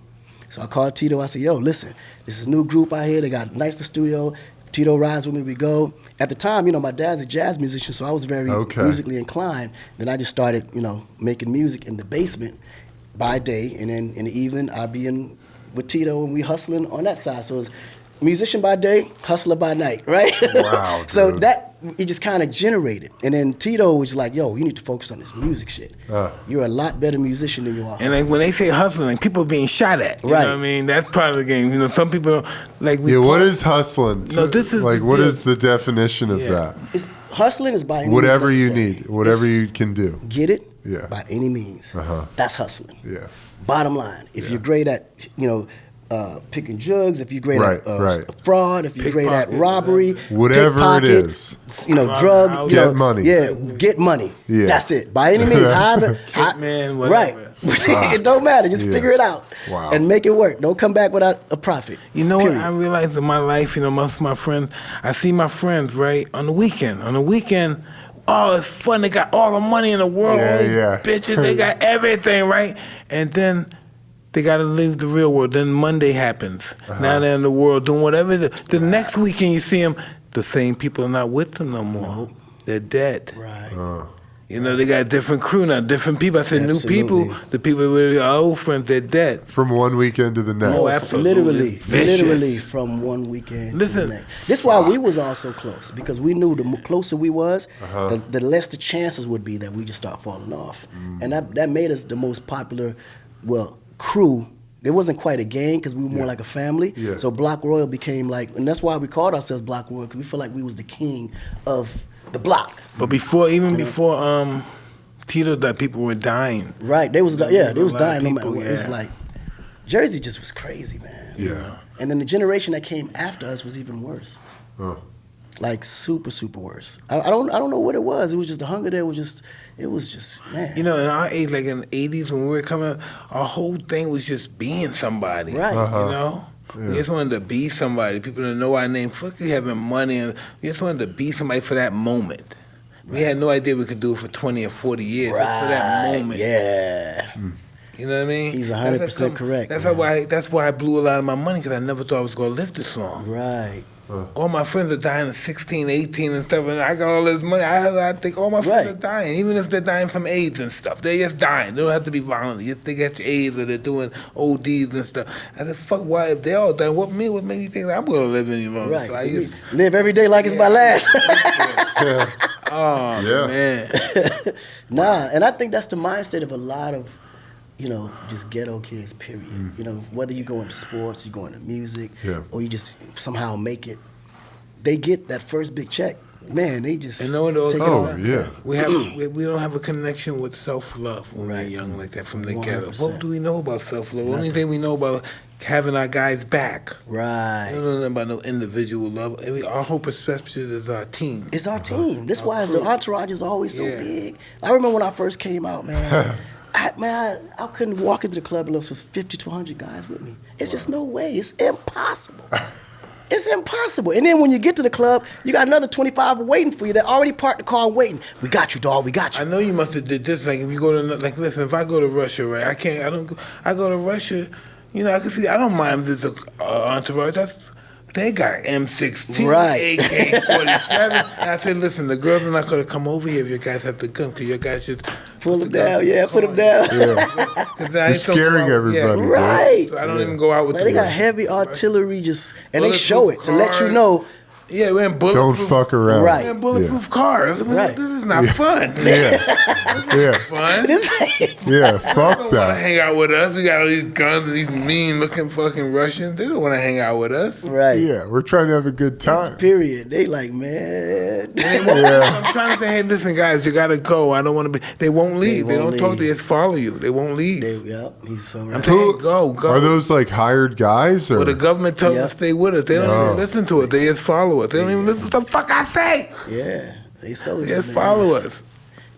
So I called Tito. I said, yo, listen, this is a new group out here. They got a nice studio. Tito rides with me. We go. At the time, my dad's a jazz musician, so I was very musically inclined. Then I just started, making music in the basement by day, and then in the evening I'd be in with Tito and we hustling on that side. So it's musician by day, hustler by night, right? Wow. So that it just kind of generated, and then Tito was like, "Yo, you need to focus on this music shit. You're a lot better musician than you are." And like when they say hustling, people being shot at. You know what I mean? That's part of the game. Some people don't like. What is hustling? No, this is what is the definition of that? Hustling is by any whatever means you necessary. need, whatever you can do. Get it? Yeah. By any means. That's hustling. Yeah. Bottom line, if you're great at, picking drugs, if you're great Right, at right. fraud, if you're great at Pickpocket, robbery, whatever it pickpocket, is. Drug, Get money. Yeah, get money. Yeah. That's it. By any means, however, Hitman, right. whatever. It don't matter. Just Yeah. figure it out Wow. and make it work. Don't come back without a profit. You know Period. what I realized in my life, most of my friends, I see my friends, right, on the weekend. On the weekend, oh, it's fun. They got all the money in the world. Yeah, all these yeah. bitches, they got everything, right? And then they got to leave the real world. Then Monday happens. Now they're in the world doing whatever. The next weekend you see them, the same people are not with them no more. Nope. They're dead. Right. They got a different crew now, different people. I said Absolutely. new people. The people with our old friends, they're dead. From one weekend to the next. Oh, absolutely. Vicious. Literally from one weekend to Listen. the next. This is why we was all so close, because we knew the closer we was, the less the chances would be that we just start falling off. And that made us the most popular, crew. It wasn't quite a gang because we were more like a family. Yeah. So Block Royal became and that's why we called ourselves Block Royal, because we feel like we was the king of the block. But before Tito died, people were dying. Right. They was There they was was a lot dying of no matter people, what. It was yeah. like Jersey just was crazy, man. Yeah. And then the generation that came after us was even worse. Like super, super worse. I don't know what it was. It was just the hunger there was just man. In our age, like in the 80s when we were coming up, our whole thing was just being somebody. Right. We just wanted to be somebody. People to know our name. Fuck you having money. And we just wanted to be somebody for that moment. We had no idea we could do it for 20 or 40 years. Just for that moment. Yeah. You know what I mean? He's 100% correct. That's why I blew a lot of my money, because I never thought I was going to live this long. Right. All my friends are dying at 16, 18 and stuff, and I got all this money. I think all my friends are dying, even if they're dying from AIDS and stuff. They're just dying. They don't have to be violent. They get AIDS or they're doing ODs and stuff. I said, fuck, why? If they're all dying, what made me think that I'm going to live any longer? Right. So I used, live every day like it's my last. oh, man. Nah, and I think that's the mind state of a lot of, just ghetto kids, period. Whether you go into sports, you go into music, or you just somehow make it, they get that first big check. Man, they just take it on. Yeah. We don't have a connection with self-love when we're young like that from the ghetto. 100%. What do we know about self-love? The only thing we know about having our guys back. Right. We don't know nothing about no individual love. Our whole perspective is our team. It's our team. That's why the entourage is always so big. I remember when I first came out, man. I couldn't walk into the club unless there was 50 to 100 guys with me. It's just no way. It's impossible. It's impossible. And then when you get to the club, you got another 25 waiting for you that already parked the car waiting. We got you, dog. We got you. I know you must have did this. Like if you go to listen, if I go to Russia, right? I go to Russia. I can see. I don't mind if there's a entourage. They got M16, right. AK-47. And I said, listen, the girls are not going to come over here if you guys have to come. So you guys should pull them down. Yeah, put them down. You're scaring everybody. Right. So I don't even go out with them. They got heavy artillery and they show it to let you know. Yeah, we're in bulletproof. Don't fuck around. Right. We're in bulletproof cars. Right. This is not fun. Fun. Fuck They don't want to that. hang out with us. We got all these guns and these mean-looking fucking Russians. They don't want to hang out with us. Right. Yeah, we're trying to have a good time. Period. They like, man. I'm trying to say, hey, listen, guys, you got to go. I don't want to be. They won't leave. They don't talk to you. Just follow you. They won't leave. He's so right. I'm saying, go. Are those like hired guys? Or? Well, the government tells them to stay with us. They don't even listen to it. They just follow us. They don't even listen to the fuck I say. Yeah. They just follow us.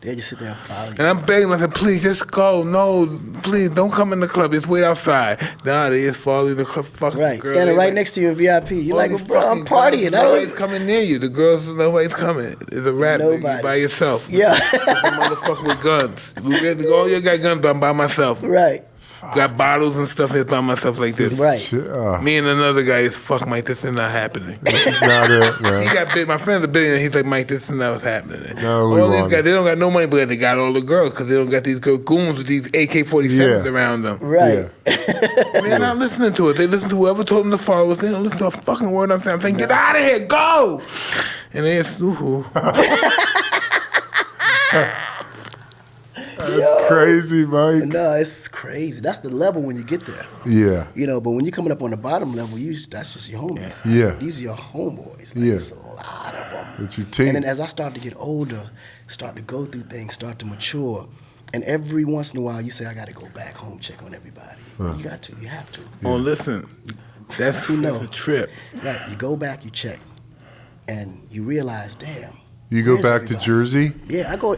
They just sit there and follow you. And I'm begging. I said, please, just go. No, please, don't come in the club. Just wait outside. Nah, they just follow you. The club fucking right, girl, standing right next to you in VIP. You're like, bro, I'm partying. Nobody's coming near you. The girls, nobody's coming. It's a rap. You by yourself. Yeah. It's a motherfucker with guns. All you got guns, but I'm by myself. Right. Got bottles and stuff here by myself like this. Right. Me and another guy is, fuck, Mike, this is not happening. This is not it, man. He got big. My friend's a billionaire. He's like, Mike, this is not what's happening. No, all these guys, they don't got no money, but they got all the girls because they don't got these goons with these AK-47s around them. Right. They're not listening to it. They listen to whoever told them to follow us. They don't listen to a fucking word I'm saying. I'm saying, get out of here, go! And they just, That's crazy, Mike. No, it's crazy. That's the level when you get there. Yeah. But when you're coming up on the bottom level, that's just your homies. Yeah. These are your homeboys. There's a lot of them. It's your team. And then as I start to get older, start to go through things, start to mature, And every once in a while, you say, I got to go back home, check on everybody. You got to. You have to. Oh, listen. That's a trip. Right. You go back, you check. And you realize, damn. You go back to Jersey? Yeah, I go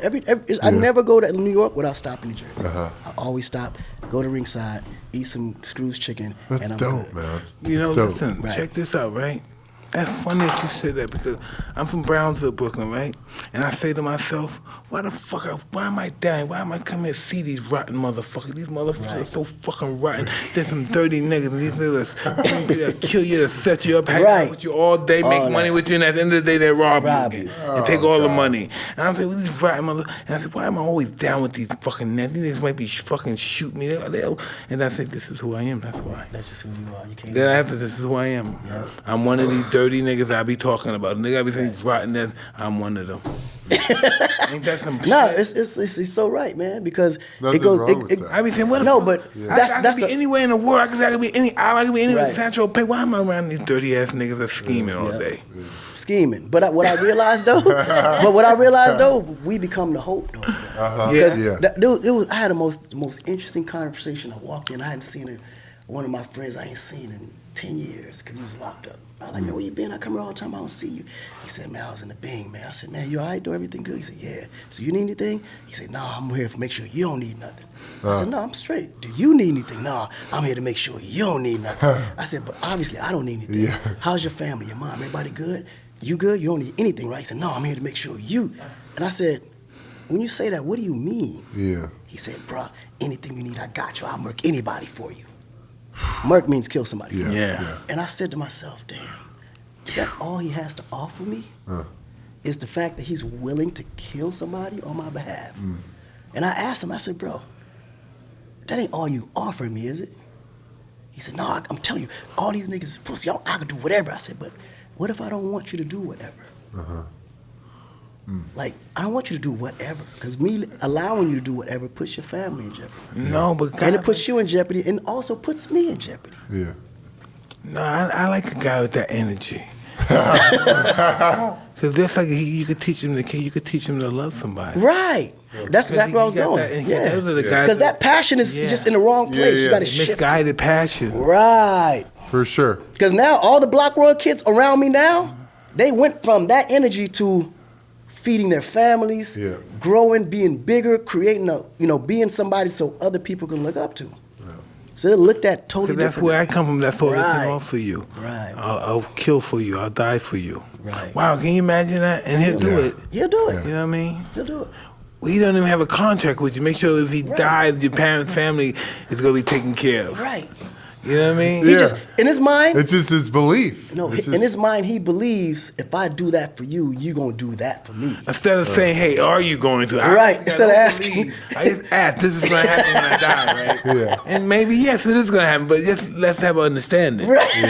I never go to New York without stopping in Jersey. I always stop, go to Ringside, eat some Screw's chicken. That's and I'm dope, good. man. You know, That's dope. listen, check this out, right? That's funny that you said that because I'm from Brownsville, Brooklyn, right? And I say to myself, why am I dying? Why am I coming here to see these rotten motherfuckers? These motherfuckers are so fucking rotten. They're some dirty niggas, and these niggas they'll kill you, to set you up, hang out with you all day, make money with you, and at the end of the day, they rob you again and take all the money. And I'm saying, well, these rotten motherfuckers. And I said, why am I always down with these fucking niggas? These niggas might be fucking shoot me. And I said, this is who I am. That's why. That's just who you are. You can't. Then after, this is who I am. Yeah. I'm one of these dirty niggas I be talking about. Nigga, I be saying rotten ass. I'm one of them. Ain't that some shit? No, it's so right, man. Because Nothing it goes. wrong with that. I be saying, what? No, but I could be anywhere in the world. I could be anywhere. Right. Central Pay. Why am I around these dirty ass niggas that scheming all day? Yeah. Scheming. But what I realized though, we become the hope though. I had the most interesting conversation. I walked in. I hadn't seen one of my friends I ain't seen in 10 years because he was locked up. I was like, man, where you been? I come here all the time. I don't see you. He said, man, I was in the Bing, man. I said, man, you all right? Do everything good? He said, yeah. So you need anything? He said, no, I'm here to make sure you don't need nothing. I said, no, I'm straight. Do you need anything? No, I'm here to make sure you don't need nothing. I said, but obviously I don't need anything. Yeah. How's your family, your mom, everybody good? You good? You don't need anything, right? He said, no, I'm here to make sure you. And I said, when you say that, what do you mean? Yeah. He said, bro, anything you need, I got you. I'll murk anybody for you. Murk means kill somebody. Yeah. And I said to myself, damn, is that all he has to offer me? Is the fact that he's willing to kill somebody on my behalf. And I asked him, I said, bro, that ain't all you offering me, is it? He said, no, I'm telling you, all these niggas is pussy. I can do whatever. I said, but what if I don't want you to do whatever? Like, I don't want you to do whatever, because me allowing you to do whatever puts your family in jeopardy. No, but God, and it puts you in jeopardy, and also puts me in jeopardy. Yeah. No, I like a guy with that energy. Because that's like you could teach him to love somebody. Right. That's exactly where I was going. Those are the guys. Because that passion is just in the wrong place. You got to shift. Misguided passion. Right. For sure. Because now all the Block World kids around me now, they went from that energy to feeding their families, growing, being bigger, creating being somebody so other people can look up to. Yeah. So they looked at totally different. That's where I come from. That's all I can offer you. Right. I'll kill for you. I'll die for you. Right. Wow, can you imagine that? And he'll do it. He'll do it. You know what I mean? He'll do it. Well, he don't even have a contract with you. Make sure if he dies, your parents' family is going to be taken care of. Right. You know what I mean? He just, in his mind... It's just his belief. No, in his mind, he believes, if I do that for you, you're going to do that for me. Instead of saying, hey, are you going to? Instead of asking. I just ask, this is going to happen when I die, right? Yeah. And maybe, yes, it is going to happen, but just let's have an understanding. Right. You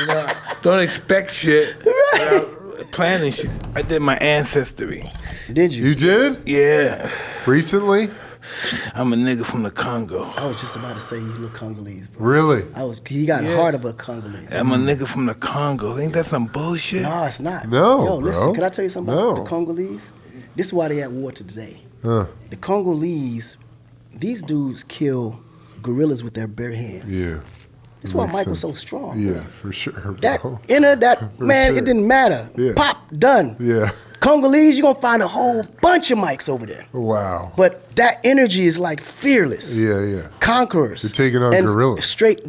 know, don't expect shit without planning shit. I did my ancestry. Did you? You did? Yeah. Recently? I'm a nigga from the Congo. I was just about to say you look Congolese, bro. Really? He got the heart of a Congolese. I'm a nigga from the Congo. Ain't that some bullshit? No, it's not. No, Yo, listen, bro. can I tell you something about the Congolese? This is why they at war today. The Congolese, these dudes kill gorillas with their bare hands. Yeah. That's why Mike was so strong. Yeah, for sure, bro. It didn't matter. Yeah. Pop, done. Yeah. Congolese, you're going to find a whole bunch of mics over there. Wow. But that energy is like fearless. Yeah. Conquerors. They're taking on gorillas. Straight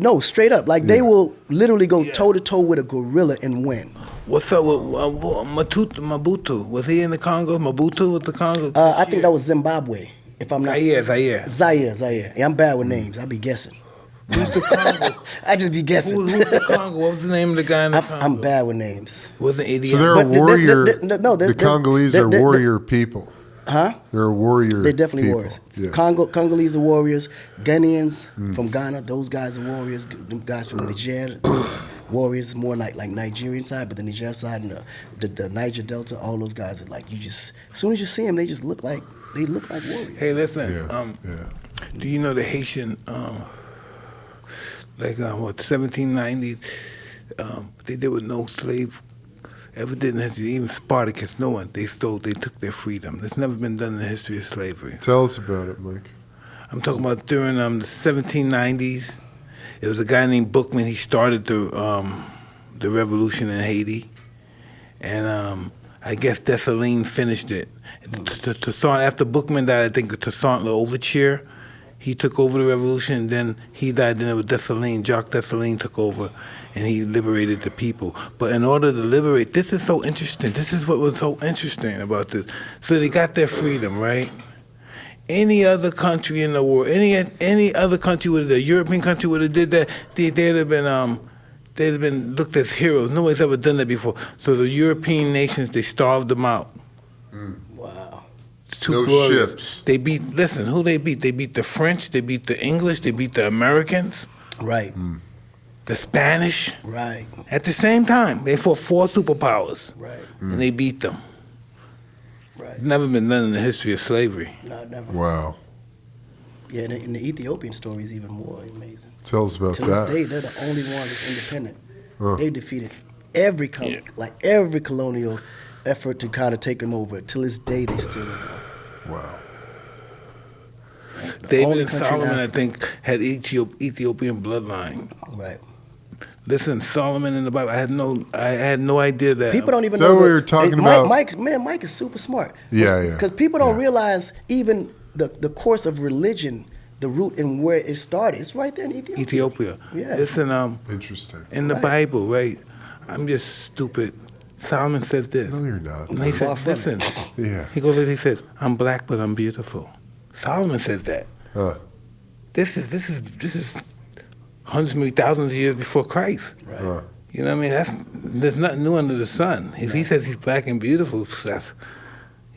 up. Like they will literally go toe-to-toe with a gorilla and win. What's up with Mabutu? Was he in the Congo? Mabutu with the Congo? I think that was Zimbabwe, if I'm not... Zaire. Yeah, I'm bad with names. I be guessing. Who's the Congo? I just be guessing. Who's the Congo? What was the name of the guy in the Congo? I'm bad with names. Wasn't idiot. So they're a warrior. The Congolese are warrior people. Huh? They're a warrior. They're definitely people. warriors. Yeah. Congolese are warriors. Ghanaians from Ghana, those guys are warriors. Them guys from Niger, warriors more like Nigerian side, but the Niger side and the Niger Delta, all those guys are like, as soon as you see them, they just look like warriors. Hey, listen. Do you know the Haitian? 1790s, they did with no slave. ever did in history. Even Spartacus, no one. They took their freedom. It's never been done in the history of slavery. Tell us about it, Mike. I'm talking about during the 1790s. It was a guy named Bookman. He started the revolution in Haiti, and I guess Dessalines finished it. Toussaint, after Bookman died, I think Toussaint Louverture, he took over the revolution, and then he died. Then it was Dessalines. Jacques Dessalines took over, and he liberated the people. But in order to liberate, this is so interesting. This is what was so interesting about this. So they got their freedom, right? Any other country in the world, any other country a European country would have did that, they'd have been looked as heroes. Nobody's ever done that before. So the European nations, they starved them out. Wow. No ships. They beat. Listen, who they beat? They beat the French. They beat the English. They beat the Americans. Right. The Spanish. Right. At the same time, they fought 4 superpowers. Right. And they beat them. Right. It's never been done in the history of slavery. No, never. Wow. Yeah, and the Ethiopian story is even more amazing. Tell us about To that. this day, they're the only ones that's independent. Huh. They defeated every every colonial effort to kind of take them over. Till this day, they still don't know. Wow. David and Solomon, I think, had Ethiopian bloodline. Right. Listen, Solomon in the Bible, I had no idea that. People don't even Is that know what we were talking about? Mike is super smart. Yeah, yeah. Because people don't Yeah. realize even the course of religion, the root and where it started. It's right there in Ethiopia. Yeah. Listen, Interesting. in the Bible, right? I'm just stupid. Solomon said this. No, you're not. And he said, listen. Yeah. He said, I'm black, but I'm beautiful. Solomon said that. This is hundreds, maybe thousands of years before Christ. Right. You know what I mean? There's nothing new under the sun. If he says he's black and beautiful, that's,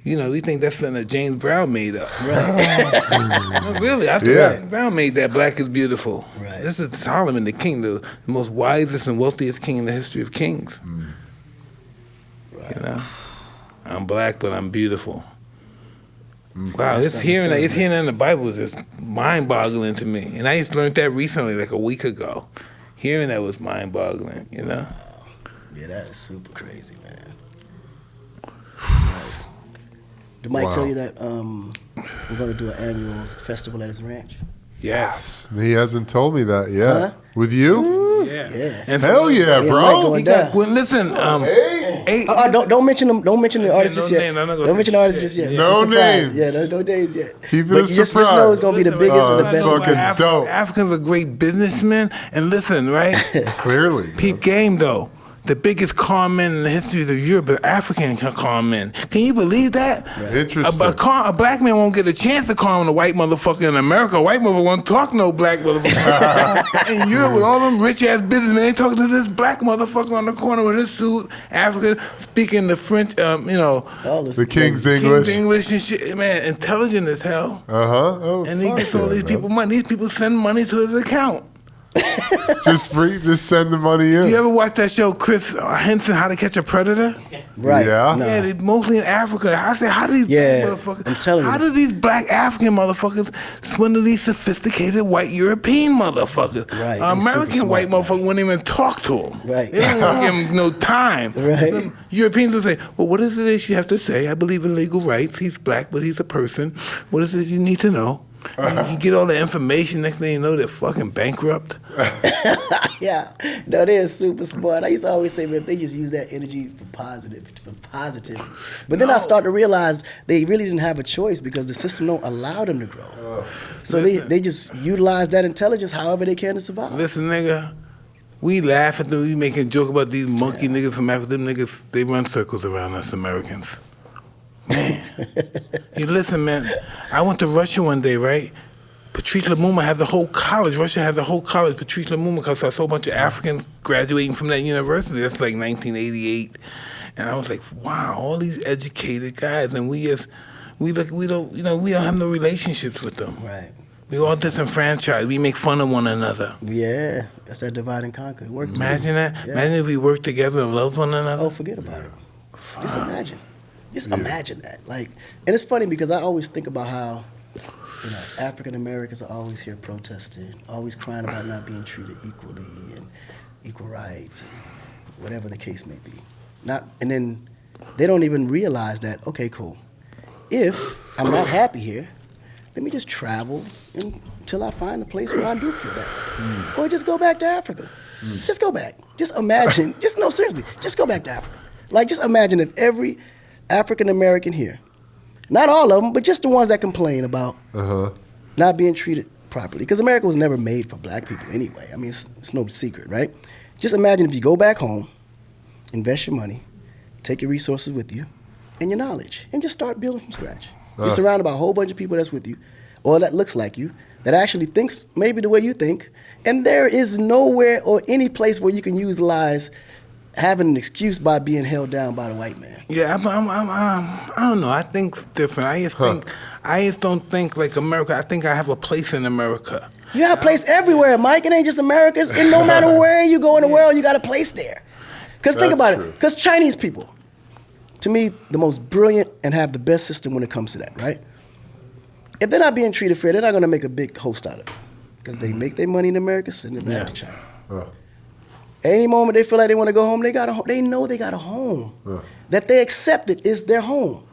we think that's something that James Brown made up. Right. No, really, I think James Brown made that black is beautiful. Right. This is Solomon, the king, the most wisest and wealthiest king in the history of kings. Right. I'm black, but I'm beautiful. Wow, hearing that in the Bible is just mind-boggling to me. And I just learned that recently, like a week ago. Hearing that was mind-boggling, Yeah, that is super crazy, man. Did Mike tell you that we're going to do an annual festival at his ranch? Yes. He hasn't told me that yet. Huh? With you? Yeah. And Hell yeah, bro. He got, listen, don't mention them. Don't mention the artist just yet. Don't mention the artist just yet. No names. Yeah, no names yet. Keep it but a just surprise. know it's gonna be the biggest and the best. fucking dope. Africans are great businessmen. And listen, right? Clearly. Peep game, though. The biggest con men in the history of Europe are African con men. Can you believe that? Right. Interesting. A black man won't get a chance to con a white motherfucker in America. A white motherfucker won't talk no black motherfucker. In Europe, with all them rich ass businessmen, they talking to this black motherfucker on the corner with his suit, African, speaking the French, the King's English. King's English and shit. Man, intelligent as hell. Oh, And he gets all these people money. These people send money to his account. Just send the money in. You ever watch that show, Chris Henson, How to Catch a Predator? Right. Yeah. No. Yeah, they mostly in Africa. I said, how do these motherfuckers? I'm telling you. How do these black African motherfuckers swindle these sophisticated white European motherfuckers? Right. American white motherfuckers wouldn't even talk to them. Right. They don't even give him no time. Right. Them Europeans will say, well, what is it you have to say? I believe in legal rights. He's black, but he's a person. What is it you need to know? And you get all the information. Next thing you know, they're fucking bankrupt. Yeah, no, they're super smart. I used to always say, man, if they just use that energy for positive. But then I start to realize they really didn't have a choice because the system don't allow them to grow. So they just utilize that intelligence however they can to survive. Listen, nigga, we laugh at them. We making a joke about these monkey niggas from Africa. Them niggas, they run circles around us Americans. Man, you listen, man. I went to Russia one day, right? Patrice Lumumba had the whole college. Russia had the whole college. Patrice Lumumba, because I saw a whole bunch of Africans graduating from that university. That's like 1988, and I was like, wow, all these educated guys, and we don't have no relationships with them. Right. We all disenfranchised. We make fun of one another. Yeah, that's that divide and conquer. Imagine that. Yeah. Imagine if we worked together and loved one another. Oh, forget about it. Just imagine. Imagine that. Like, and it's funny because I always think about how, African Americans are always here protesting, always crying about not being treated equally and equal rights, and whatever the case may be. And then they don't even realize that, okay, cool. If I'm not happy here, let me just travel until I find a place where I do feel that. Or just go back to Africa. Just go back. Just imagine, seriously, just go back to Africa. Like, just imagine if every African American here, not all of them, but just the ones that complain about not being treated properly. Because America was never made for black people anyway. I mean, it's no secret, right? Just imagine if you go back home, invest your money, take your resources with you, and your knowledge, and just start building from scratch. You're surrounded by a whole bunch of people that's with you, or that looks like you, that actually thinks maybe the way you think, and there is nowhere or any place where you can utilize having an excuse by being held down by the white man. Yeah, I don't know. I think different. I just don't think like America. I think I have a place in America. You have a place everywhere, Mike. It ain't just America. And no matter where you go in the world, you got a place there. Because think about it. Because Chinese people, to me, the most brilliant and have the best system when it comes to that, right? If they're not being treated fair, they're not going to make a big host out of it. Because they make their money in America, send it back to China. Any moment they feel like they want to go home, they know they got a home. That they accept it is their home.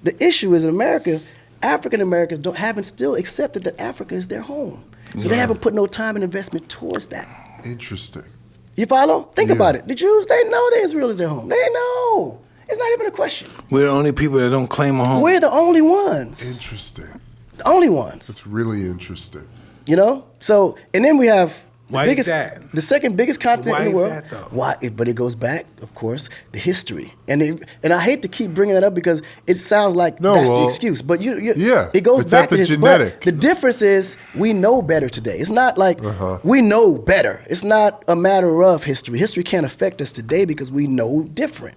The issue is in America, African Americans haven't still accepted that Africa is their home. So they haven't put no time and investment towards that. Interesting. You follow? Think about it. The Jews, they know that Israel is their home. They know. It's not even a question. We're the only people that don't claim a home. We're the only ones. Interesting. The only ones. That's really interesting. You know? So, and then we have the second biggest continent in the world. Why is that, though? Why? But it goes back, of course, the history. And I hate to keep bringing that up because it sounds like that's the excuse. But it goes back to history. But the difference is we know better today. It's not like we know better. It's not a matter of history. History can't affect us today because we know different.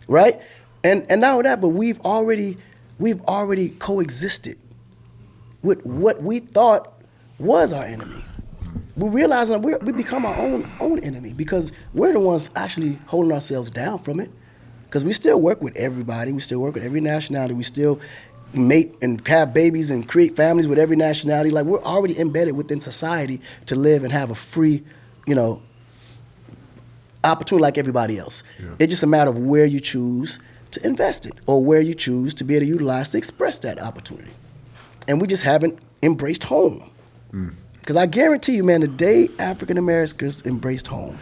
Right? And not only that, but we've already coexisted with what we thought was our enemy. We realize that we become our own enemy because we're the ones actually holding ourselves down from it. Because we still work with everybody. We still work with every nationality. We still mate and have babies and create families with every nationality. Like, we're already embedded within society to live and have a free, opportunity like everybody else. It's just a matter of where you choose to invest it or where you choose to be able to utilize to express that opportunity. And we just haven't embraced home. Because I guarantee you, man, the day African Americans embraced home,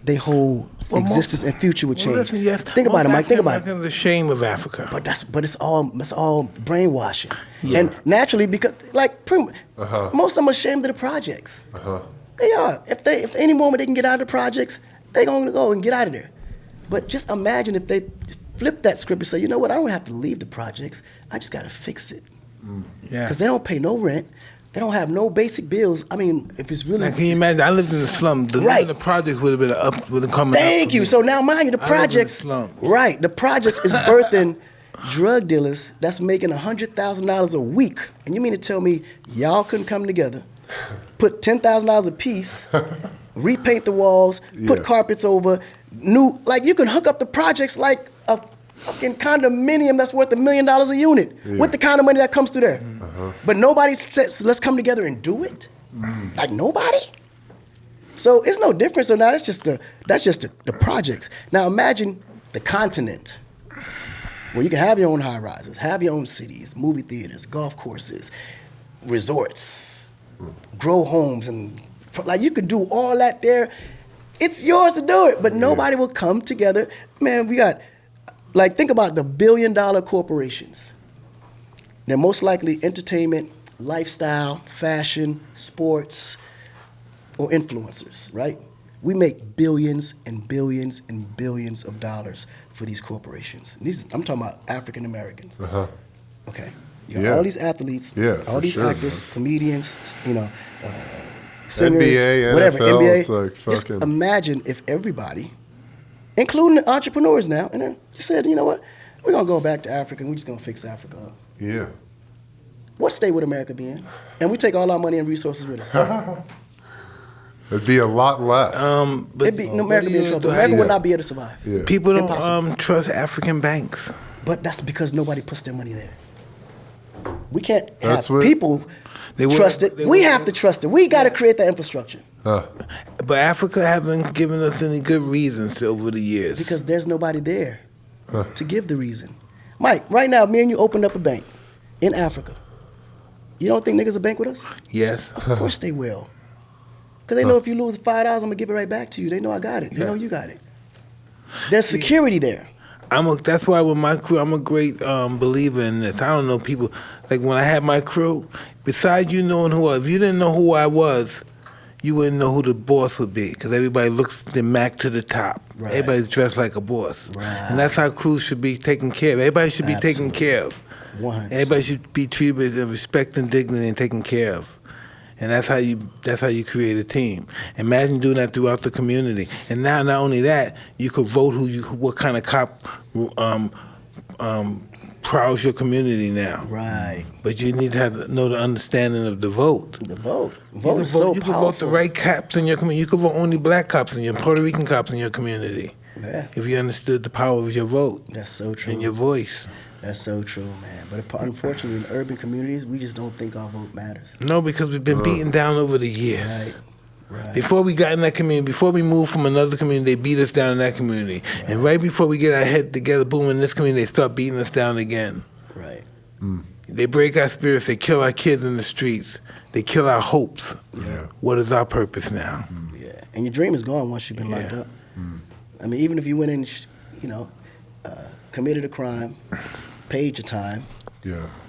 their whole existence and future would change. Think about it, Mike. Think about it. Africans are ashamed of Africa. But it's all brainwashing. And naturally, because most of them are ashamed of the projects. They are. If any moment they can get out of the projects, they're going to go and get out of there. But just imagine if they flip that script and say, you know what, I don't have to leave the projects. I just got to fix it. Because they don't pay no rent. They don't have no basic bills. I mean, if it's really... Can you imagine? I lived in the slum. The projects would have come up. Thank you. So now, mind you, the projects... Right. The projects is birthing drug dealers that's making $100,000 a week. And you mean to tell me y'all couldn't come together, put $10,000 a piece, repaint the walls, put carpets over, you can hook up the projects like a fucking condominium that's worth $1 million a unit with the kind of money that comes through there. But nobody says, let's come together and do it. Like, nobody? So it's no different. So now that's just the projects. Now imagine the continent where you can have your own high rises, have your own cities, movie theaters, golf courses, resorts, grow homes, and you could do all that there. It's yours to do it, but nobody will come together. Man, we got... think about the billion-dollar corporations. They're most likely entertainment, lifestyle, fashion, sports, or influencers, right? We make billions and billions and billions of dollars for these corporations. I'm talking about African Americans. Okay. You got all these athletes, all these actors, comedians, singers, NBA, whatever, NFL, NBA. It's like fucking... Just imagine if everybody, including the entrepreneurs now, and they said, you know what, we're going to go back to Africa and we're just going to fix Africa up. Yeah. What state would America be in? And we take all our money and resources with us. It'd be a lot less. America would be in trouble. America would not be able to survive. Yeah. People don't trust African banks. But that's because nobody puts their money there. We can't have people trust it. We have to trust it. We got to create that infrastructure. But Africa haven't given us any good reasons over the years. Because there's nobody there to give the reason. Mike, right now, me and you opened up a bank in Africa. You don't think niggas will bank with us? Yes. Of course they will. Because they know if you lose $5, I'm going to give it right back to you. They know I got it. They know you got it. There's security there. That's why with my crew, I'm a great believer in this. I don't know people, like when I had my crew, besides you knowing if you didn't know who I was, you wouldn't know who the boss would be, because everybody looks the Mac to the top. Right. Everybody's dressed like a boss. Right. And that's how crews should be taken care of. Everybody should be taken care of. 100%. Everybody should be treated with respect and dignity and taken care of. And that's how you create a team. Imagine doing that throughout the community. And now, not only that, you could vote what kind of cop prowls your community now. Right. But you need to know the understanding of the vote. The vote. Vote is so powerful. You can vote the right cops in your community. You can vote only black cops in your Puerto Rican cops in your community. Yeah. If you understood the power of your vote. That's so true. And your voice. That's so true, man. But unfortunately, in urban communities, we just don't think our vote matters. No, because we've been beaten down over the years. Right. Right. Before we got in that community, before we moved from another community, they beat us down in that community. Right. And right before we get our head together, boom, in this community, they start beating us down again. Right. They break our spirits. They kill our kids in the streets. They kill our hopes. Yeah. What is our purpose now? Yeah. And your dream is gone once you've been locked up. I mean, even if you went in, committed a crime, paid your time,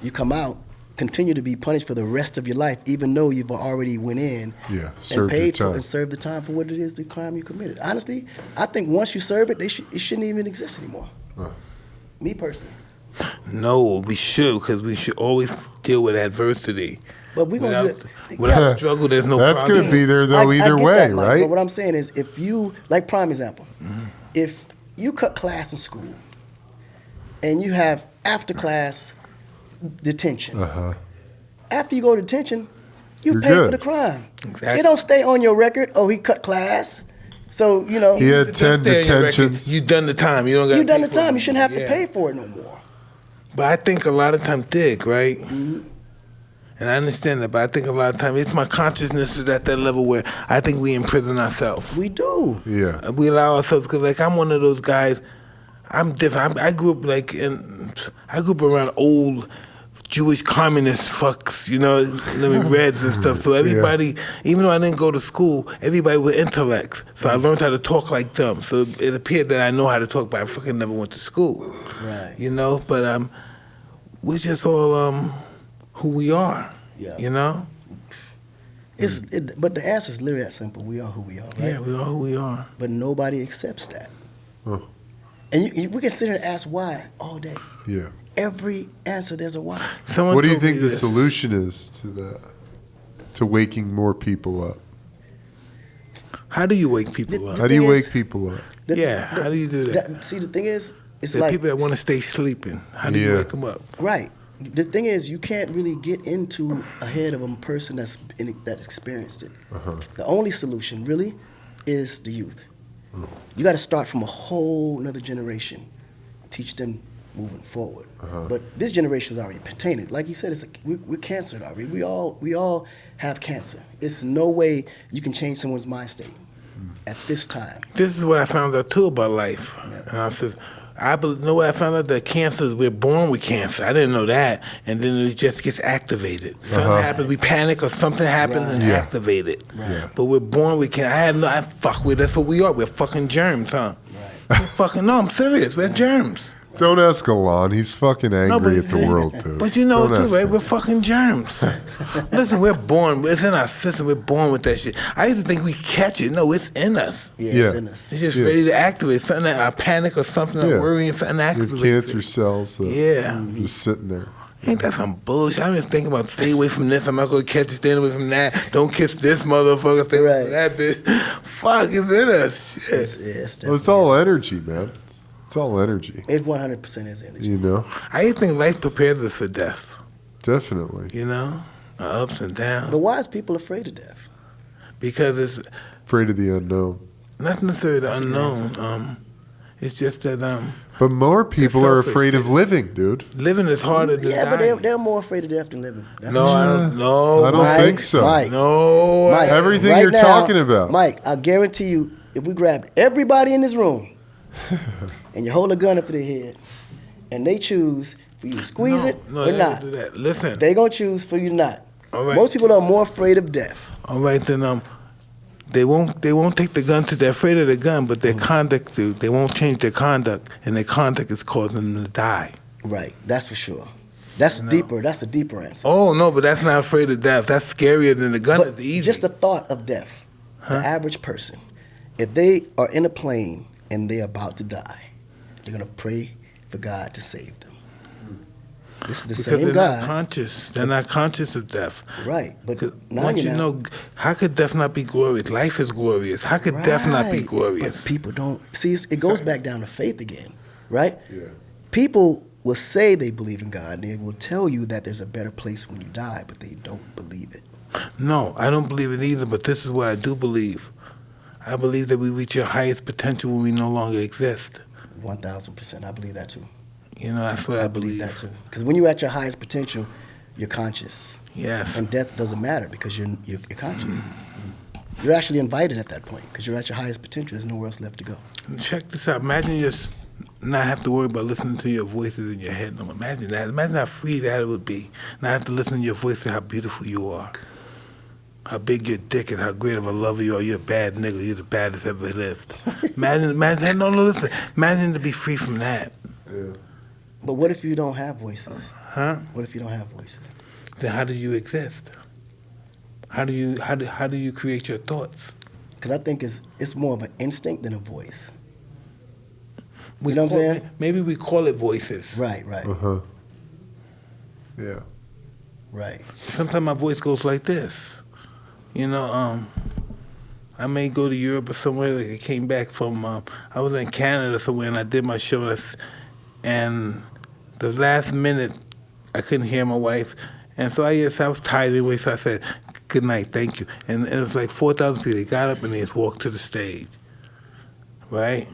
you come out, continue to be punished for the rest of your life, even though you've already went in and paid for and served the time for what it is, the crime you committed. Honestly, I think once you serve it, it shouldn't even exist anymore. Me personally. No, we should, because we should always deal with adversity. But we're going to do it. Without struggle, there's no That's going to be there, though, either way, that, right? But what I'm saying is, if you, like prime example, if you cut class in school and you have after class detention, after you go to detention, you pay for the crime. Exactly. It don't stay on your record, he cut class. So, he had 10 detentions. You done the time. You done the time. You shouldn't have to pay for it no more. But I think a lot of times, Dick, right? And I understand that, but I think a lot of times it's my consciousness is at that level where I think we imprison ourselves. We do. Yeah. We allow ourselves, because I'm one of those guys. I'm different. I grew up around old Jewish communist fucks, Reds and stuff. So everybody, even though I didn't go to school, everybody was intellects. So I learned how to talk like them. So it appeared that I know how to talk, but I fucking never went to school. Right. But we're just all who we are. Yeah. But the answer is literally that simple. We are who we are, right? Yeah, we are who we are. But nobody accepts that. And we can sit here and ask why all day. Yeah. Every answer, there's a why. What do you think the solution is to that? To waking more people up? How do you wake people up? How do you wake people up? How do you do that? See, the thing is, it's there like people that want to stay sleeping. How do you wake them up? Right. The thing is, you can't really get into a head of a person that's experienced it. The only solution, really, is the youth. You got to start from a whole another generation, teach them moving forward. But this generation is already tainted. Like you said, we're cancered already. We all have cancer. It's no way you can change someone's mind state at this time. This is what I found out too about life. And I said, know what I found out? That cancer is, we're born with cancer. I didn't know that. And then it just gets activated. Something happens, we panic, or something happens and activate it. But we're born with cancer. That's what we are. We're fucking germs, huh? No, I'm serious. We're germs. Don't ask Alon. He's fucking angry at the world, too. But too, right? We're fucking germs. Listen, we're born. It's in our system. We're born with that shit. I used to think we catch it. No, it's in us. It's in us. It's just ready to activate. Something that I panic or something, I'm worrying, something activates. The cancer cells. Just sitting there. Ain't that some bullshit? I've been thinking about stay away from this. I'm not going to catch it. Stay away from that. Don't kiss this motherfucker. Stay away from that bitch. Fuck, it's in us. Shit. It's all energy, man. It's all energy. It 100% is energy. I think life prepares us for death. Definitely. Ups and downs. But why is people afraid of death? Because it's afraid of the unknown. Not necessarily the unknown. It's just that But more people are selfish, afraid of living, dude. living is harder than Yeah, but dying. they're more afraid of death than living. That's No, for sure. I don't. No, I don't Mike, think so. Mike. No, Mike, Everything right you're now, talking about. Mike, I guarantee you, if we grabbed everybody in this room and you hold a gun up to their head and they choose for you to squeeze it no, or they not, don't do that. Listen, they gonna choose for you to not. All right. Most people are more afraid of death. all right then. They won't take the gun to. They're afraid of the gun, but their conduct. They won't change their conduct, and their conduct is causing them to die. Right, that's for sure. That's deeper. That's a deeper answer. Oh no, but that's not afraid of death. That's scarier than the gun. But Is easy. just the thought of death, the average person, if they are in a plane and they're about to die, they're gonna pray for God to save them. This is the because same they're God. not conscious. They're not conscious of death. Right, but 'Cause now once you not. know, how could death not be glorious? Life is glorious. How could death not be Right, glorious? But people don't see. It goes back down to faith again, right? Yeah. People will say they believe in God, and they will tell you that there's a better place when you die, but they don't believe it. No, I don't believe it either, but this is what I do believe. I believe that we reach our highest potential when we no longer exist. 1,000%, I believe that too. You know, that's what I believe. that too. Because when you're at your highest potential, you're conscious, Yes. and death doesn't matter because you're conscious. You're actually invited at that point because you're at your highest potential. There's nowhere else left to go. Check this out. Imagine just not have to worry about listening to your voices in your head. No, imagine that. Imagine how free that it would be. Not have to listen to your voice and how beautiful you are. How big your dick is, how great of a lover you are. You're a bad nigga. You're the baddest ever lived. Imagine, no, listen. Imagine to be free from that. Yeah. But what if you don't have voices? Huh? What if you don't have voices? Then how do you exist? How do you create your thoughts? Because I think it's more of an instinct than a voice. We You know what I'm call- saying? Maybe we call it voices. Right. Yeah. Right. Sometimes my voice goes like this. You know, I may go to Europe or somewhere. Like I came back from, I was in Canada somewhere, and I did my show. And the last minute, I couldn't hear my wife. And so I was tired anyway, so I said, good night, thank you. And it was like 4,000 people. They got up and they just walked to the stage, right?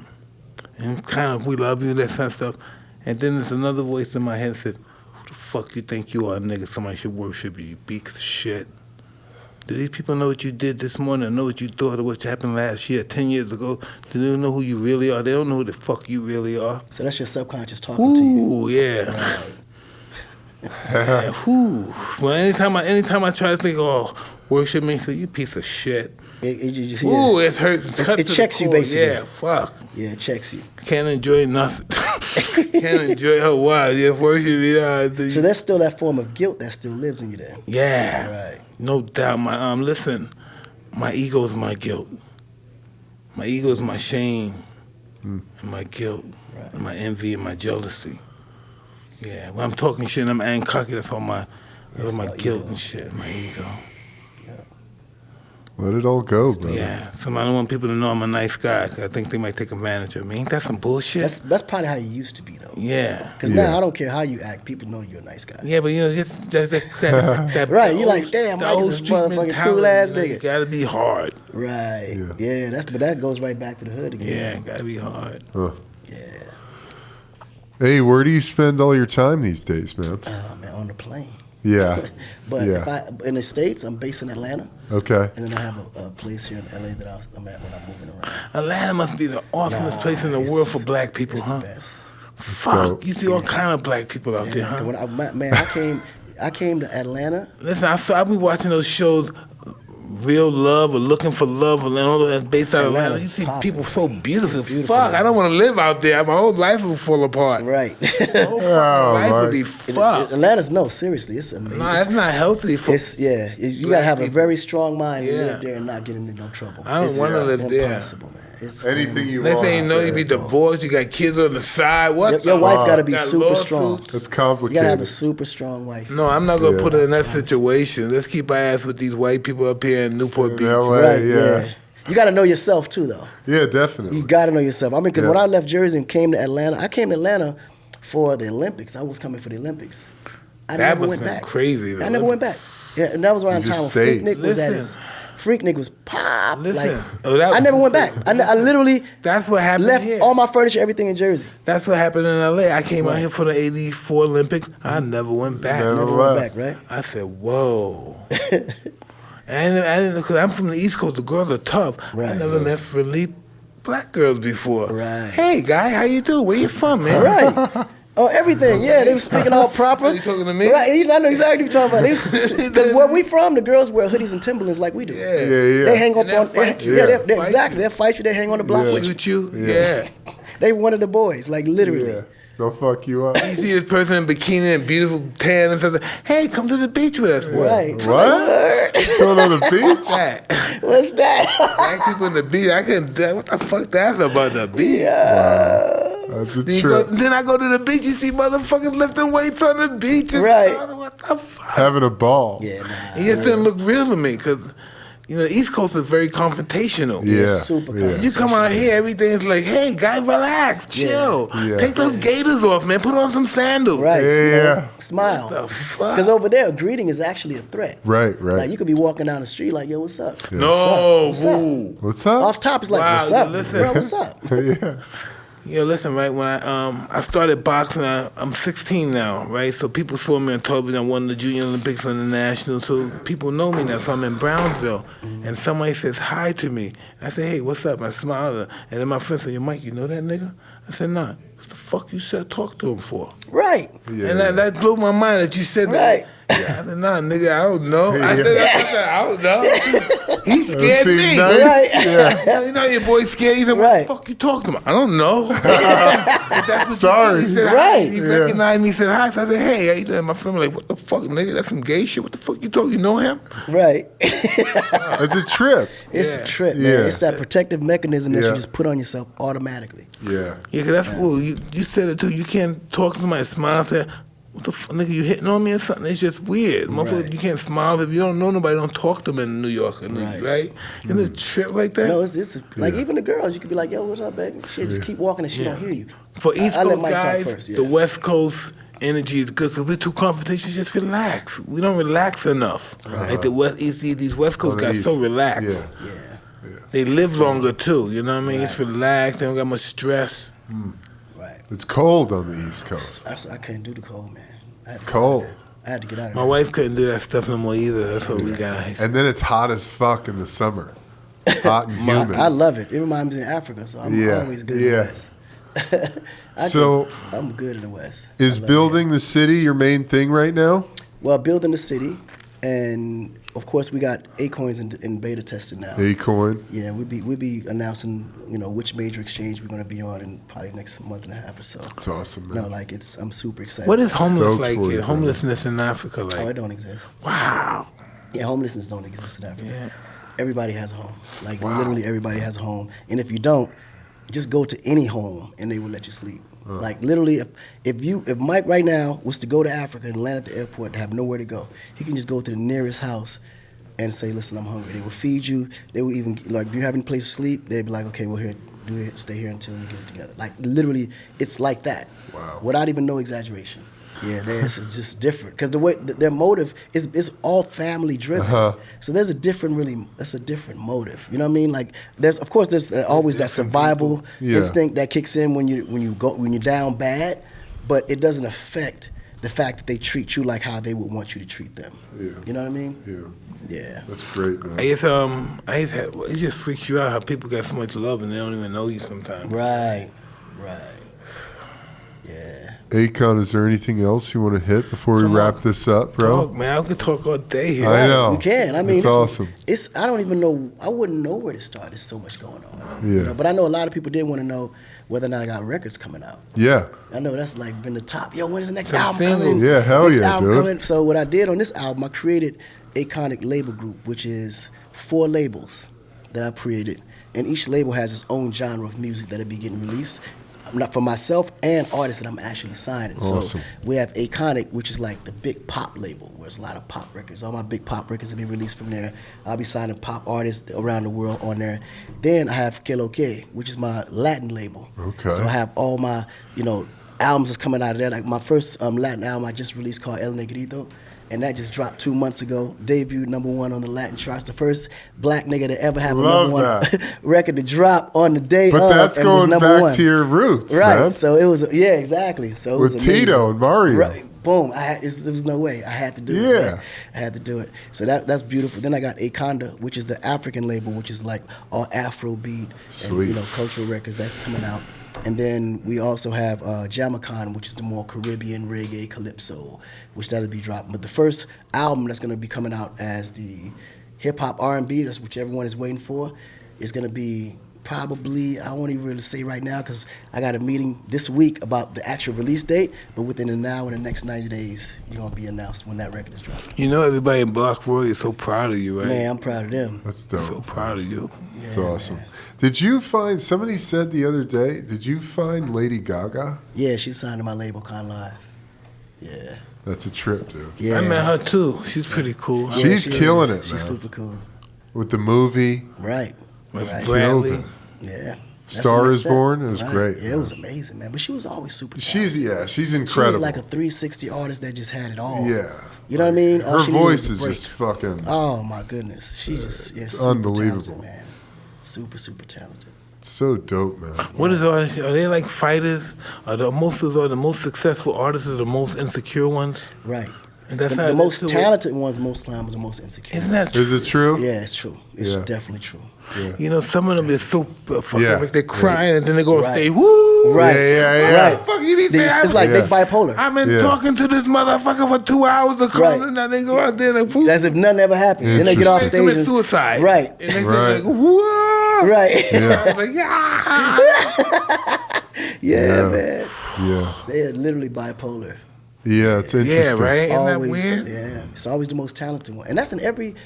And kind of, we love you, that kind of stuff. And then there's another voice in my head that said, who the fuck you think you are, nigga? Somebody should worship you, you piece of shit. Do these people know what you did this morning, know what you thought of what happened last year, 10 years ago? Do they know who you really are? They don't know who the fuck you really are. So that's your subconscious talking to you. Ooh, yeah. Right. Yeah, whew. Well, anytime I try to think, oh, worship me, so you piece of shit. Yeah. It hurts. It checks you, basically. Yeah, fuck. Yeah, it checks you. Can't enjoy nothing. Can't enjoy her. Wow, you worship me. So there's still that form of guilt that still lives in you then. Yeah. Right. No doubt. Listen, my ego is my guilt. My ego is my shame and my guilt, and my envy and my jealousy. Yeah, when I'm talking shit and I'm angry, cocky, that's all my guilt and shit, my ego. Let it all go, brother. Yeah, so I don't want people to know I'm a nice guy 'cause I think they might take advantage of me. Ain't that some bullshit? That's probably how you used to be though. Yeah. Because now I don't care how you act, people know you're a nice guy. Yeah, but you know, just that Right, the you like, old- damn, the Mike old is a street motherfucking mentality, cool-ass you know, nigga. You gotta be hard. Right. Yeah, but that goes right back to the hood again. Yeah, gotta be hard. Huh. Yeah. Hey, where do you spend all your time these days, man? Oh man, on the plane. Yeah. But Yeah. in the States, I'm based in Atlanta. Okay. And then I have a place here in LA that I'm at when I'm moving around. Atlanta must be the awesomest place in the it's- world for black people, It's huh? the best. Fuck, dope. you see all kind of black people out there, Yeah, huh? when I came to Atlanta. Listen, I be watching those shows, Real Love or Looking for Love, and all that's based out of Atlanta. Atlanta's You see popping. people so beautiful. It's beautiful, Fuck, man. I don't want to live out there. My whole life will fall apart. Right. My whole fucking life would be fucked. Atlanta's seriously, it's amazing. Nah, it's not healthy for. You gotta have a people. very strong mind to Yeah. live there and not get into no trouble. I don't wanna live there. Impossible, man. It's Anything you Next want. thing you know, you be divorced. You got kids on the side. What? Your the wife fuck? gotta be Got super lawsuits? strong. It's You gotta have complicated. a super strong wife. No, I'm not gonna Yeah. put her in that situation. Let's keep our ass with these white people up here in Newport Beach. LA, Right, yeah. You gotta know yourself too, though. Yeah, definitely. You gotta know yourself. I mean, because Yeah. when I left Jersey and came to Atlanta, I came to Atlanta for the Olympics. I was coming for the Olympics. I That never must went have been back. crazy, the I never went back. Yeah, and that was around You time just when stayed. Freaknik was at Listen. his Freaknik was pop. Listen, like, I never went back. I literally that's what happened left here. all my furniture, everything in Jersey. That's what happened in L.A. I came out here for the '84 Olympics. I never went back. Never went back, right? I said, whoa. And I didn't, because I'm from the East Coast. The girls are tough. Right. I never met friendly black girls before. Right. Hey, guy, how you doing? Where you from, man? Right. Oh, everything. Yeah, they were speaking all proper. Are you talking to me? Right. I know exactly what you're talking about. Because where we from, the girls wear hoodies and Timberlands like we do. Yeah. They hang up on. Fight you. Exactly. They'll fight you. They hang on the block with you. Shoot you. Yeah. They one of the boys, like literally. Yeah. They'll fuck you up. You see this person in bikini and beautiful tan and something. Hey, come to the beach with us. Right. What? Going on the beach? That. What's that? Black people in the beach. I couldn't. What the fuck that's about the beach? Yeah. That's a Then, trip. then I go to the beach. You see motherfuckers lifting weights on the beach. And Right. What the fuck? Having a ball. Yeah, nah. It just didn't look real to me because, you know, East Coast is very confrontational. Yeah. Super confrontational. You come out here, everything's like, hey, guy, relax, chill. Yeah. Take those gaiters off, man. Put on some sandals. Right. Yeah. Smile. The fuck? Because over there, greeting is actually a threat. Right. Like you could be walking down the street like, yo, what's up? No. What's up? Woo. What's up? Off top, it's like, Wow, what's up? listen. Bro, what's up? Yeah. Yeah, listen, right, when I started boxing, I'm 16 now, right? So people saw me on television. I won the Junior Olympics and the National, so people know me now. So I'm in Brownsville, and somebody says hi to me. I say, hey, what's up? I smile, and then my friend said, yo, Mike, you know that nigga? I said, nah. What the fuck you said talk to him for? Right. Yeah. And that blew my mind that you said Right. that. Yeah. I said, nah, nigga, I don't know. I Yeah. said, I don't know. He scared seemed me. nice. Right. Yeah. You know your boy scared. He said, what Right. the fuck you talking about? I don't know. But that's what Sorry. He said, Right. Hi. He Yeah. recognized me. He said, hi. So I said, hey, how you doing? My friend was like, what the fuck, nigga? That's some gay shit. What the fuck you talking? You know him? Right. It's a trip. It's Yeah. a trip, man. Yeah. It's that protective mechanism that Yeah. you just put on yourself automatically. Yeah. Yeah, because that's cool. You said it too. You can't talk to somebody and smile and say, what the fuck, nigga, you hitting on me or something? It's just weird. Motherfucker, Right. you can't smile. If you don't know nobody, don't talk to them in New York. Right? Isn't it a trip like that? No, it's like even the girls, you could be like, yo, what's up, baby? She just keep walking and she don't hear you. For East I let Coast Mike talk guys, first, yeah. the West Coast energy is good because we're too confrontational. Just relax. We don't relax enough. Like the West, these West Coast On the guys East. so relaxed. Yeah. Yeah. They live longer too. You know what I mean? It's relaxed. They don't got much stress. Right. It's cold on the East Coast. I couldn't do the cold, man. I had to Cold. I had to get out of My there. wife couldn't do that stuff no more either. That's what we got. And then it's hot as fuck in the summer. Hot and humid. I love it. It reminds me of Africa, so I'm Yeah, always good in yeah. the West. So- I'm good in the West. Is I love building the city your main thing right now? it. Well, building the city, and of course we got Akon's in beta testing now. Acorn. Yeah, we'll be announcing, which major exchange we're going to be on in probably next month and a half or so. It's awesome, man. No, like I'm super excited. What is homeless Stoked like for you, here? brother. Homelessness in Africa Oh, it like? don't exist. Wow. Yeah, homelessness don't exist in Africa. Yeah. Everybody has a home. Like literally everybody has a home. And if you don't, just go to any home and they will let you sleep. Like literally, if Mike right now was to go to Africa and land at the airport and have nowhere to go, he can just go to the nearest house and say, "Listen, I'm hungry." They will feed you. They will even like, "Do you have any place to sleep?" They'd be like, "Okay, well here, stay here until we get it together." Like literally, it's like that. Wow. Without even no exaggeration. Yeah, theirs is just different because the way their motive is all family driven. So there's a different motive. You know what I mean? Like there's always that survival instinct that kicks in when you're down bad, but it doesn't affect the fact that they treat you like how they would want you to treat them. Yeah. You know what I mean? Yeah. Yeah. That's great, man. It just freaks you out how people got so much love and they don't even know you sometimes. Right. Yeah. Akon, is there anything else you want to hit before we wrap this up, bro? Talk, man. I could talk all day here. I know. You can. I mean, it's awesome. I don't even know. I wouldn't know where to start. There's so much going on. Yeah. But I know a lot of people did want to know whether or not I got records coming out. Yeah. I know that's like been the top. Yo, when is the next Some album singles. coming? Yeah, hell next yeah, album dude. coming. So what I did on this album, I created Iconic Label Group, which is 4 labels that I created, and each label has its own genre of music that'll be getting released. Not for myself and artists that I'm actually signing. Awesome. So we have Iconic, which is like the big pop label, where there's a lot of pop records. All my big pop records will be released from there. I'll be signing pop artists around the world on there. Then I have Que Lo Que, which is my Latin label. Okay. So I have all my, albums that's coming out of there. Like my first Latin album I just released called El Negrito. and that just dropped 2 months ago. Debuted #1 on the Latin charts. The first black nigga to ever have a #1 record to drop on the day but of. That's going back to your roots, right? Man. So it was, exactly. So it with was amazing. Tito and Mario. Right. Boom! there was no way. I had to do it. Yeah, I had to do it. So that's beautiful. Then I got Akon, which is the African label, which is like all Afrobeat and cultural records that's coming out. And then we also have Jamaican, which is the more Caribbean reggae calypso, which that'll be dropping. But the first album that's going to be coming out as the hip hop R&B, that's which everyone is waiting for, is going to be probably, I won't even really say right now because I got a meeting this week about the actual release date, but within and the next 90 days, you're going to be announced when that record is dropping. You know, everybody in Block Roy is so proud of you, right? Man, I'm proud of them. That's dope. So proud of you. That's awesome. Man. Did you find, somebody said the other day, did you find Lady Gaga? Yeah, she signed to my label, Con Live. Yeah. That's a trip, dude. Yeah. I met her too. She's pretty cool. Yeah, she's killing it, man. She's super cool. With the movie. Right. Bradley. Yeah. Star is Born. It was great. Yeah, it was amazing, man. But she was always super talented. She's incredible. She was like a 360 artist that just had it all. Yeah. You know what I mean? Her voice is just fucking. Oh my goodness, she's it's unbelievable, talented, man. Super, super talented. So dope, man. What is are they like fighters? Are the most successful artists are the most insecure ones? Right. And that's the most talented ones most times are the most insecure. Isn't that true? Is it true? Yeah, it's true. It's definitely true. Yeah. You know, some of them is so fucking like they're crying and then they go on stage. Woo! Right. Yeah. Right. Fuck you need that. It's like they bipolar. I've been talking to this motherfucker for 2 hours of calling, and now they go out there and as if nothing ever happened. Then they get off stage and suicide. Right. And they like, whoa! Right. Yeah. I was like, yeah, man. Yeah. They're literally bipolar. Yeah, it's interesting. Yeah, right? Isn't that Always, weird? Yeah, it's always the most talented one, and that's in everything.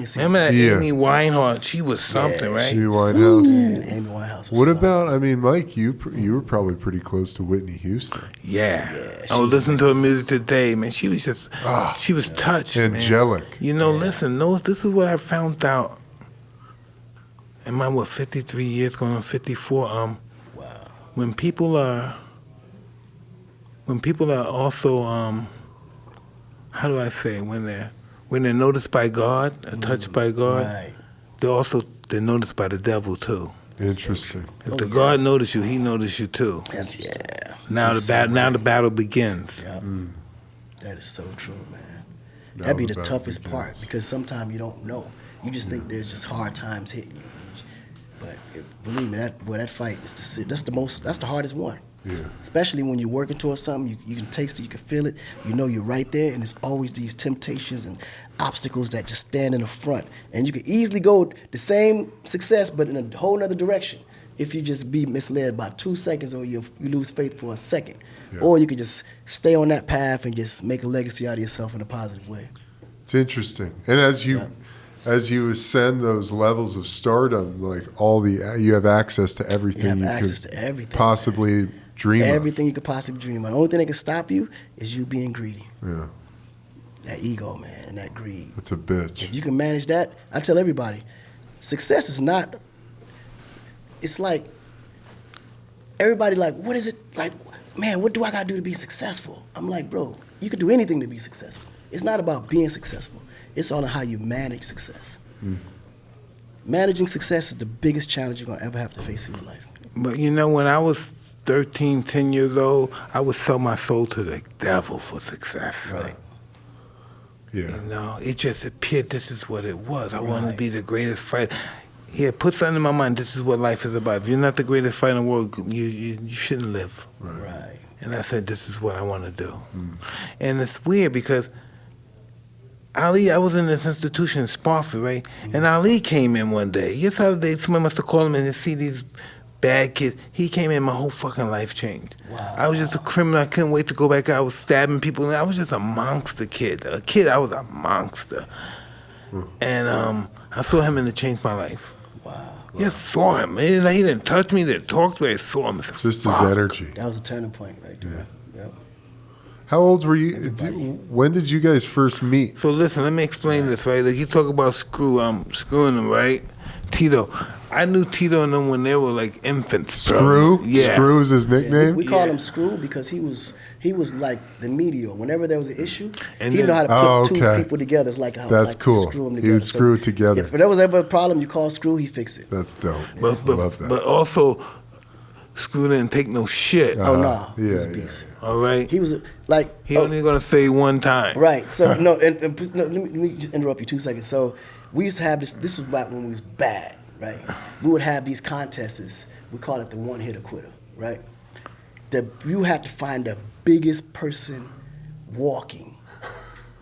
It seems. Remember that Amy Winehouse? She was something, right? Amy Winehouse. Yeah, Amy Winehouse. What about? I mean, Mike, you were probably pretty close to Whitney Houston. Yeah. I was listening to her music today, man. She was just, she was touched, angelic. Man. You know, listen, this is what I found out. In my 53 years, going on 54. Wow. When people are also, how do I say, when they're noticed by God, touched by God, they're noticed by the devil too. Interesting. If the God noticed you, he noticed you too. Now the battle begins. Yeah. That is so true, man. That'd be the toughest part because sometimes you don't know. You just think there's just hard times hitting you. But believe me, that fight is that's the hardest one. Yeah. Especially when you're working towards something, you can taste it, you can feel it, you know you're right there, and there's always these temptations and obstacles that just stand in the front. And you can easily go the same success, but in a whole other direction if you just be misled by 2 seconds or you lose faith for a second. Yeah. Or you could just stay on that path and just make a legacy out of yourself in a positive way. It's interesting. And as you ascend those levels of stardom, like you have access to everything you could possibly dream of. Everything you could possibly dream of. The only thing that can stop you is you being greedy. Yeah. That ego, man, and that greed. It's a bitch. If you can manage that, I tell everybody, success is not, it's like, everybody like, what is it, like, man, what do I gotta do to be successful? I'm like, bro, you can do anything to be successful. It's not about being successful. It's all on how you manage success. Managing success is the biggest challenge you're gonna ever have to face in your life. But you know, when I was 13, 10 years old, I would sell my soul to the devil for success. Right. Yeah. You know, it just appeared this is what it was. I wanted to be the greatest fighter. Here, put something in my mind, this is what life is about. If you're not the greatest fighter in the world, you shouldn't live. Right. And I said, this is what I want to do. And it's weird because Ali, I was in this institution in Spofford, right? And Ali came in one day. Yes, the other day, somebody must have called him and see these bad kids. He came in, my whole fucking life changed. Wow. I was just a criminal. I couldn't wait to go back out. I was stabbing people. I was just a monster kid. I was a monster. And I saw him and it changed my life. Wow. Just saw him. He didn't touch me, didn't talk to me. I saw him. Just his energy. That was a turning point right there. Yep. How old were you? When did you guys first meet? So listen, let me explain this, right? Like you talk about screwing them, right? Tito. I knew Tito and them when they were like infants. Bro. Screw? Yeah. Screw is his nickname? We call him Screw because he was like the meteor. Whenever there was an issue, And he then- knew how to put two people together. It's like how That's like cool. Screw them He together. would screw it together. If there was ever a problem, you call Screw, he fix it. That's dope. But Love that. But also, Screw didn't take no shit. Oh no, he Yeah, was a yeah, beast. All right. He was like He only gonna say one time. Right. So no, let me just interrupt you 2 seconds. So we used to have this. This was back when we was bad, right? We would have these contests. We call it the one hitter quitter, right? You had to find the biggest person walking,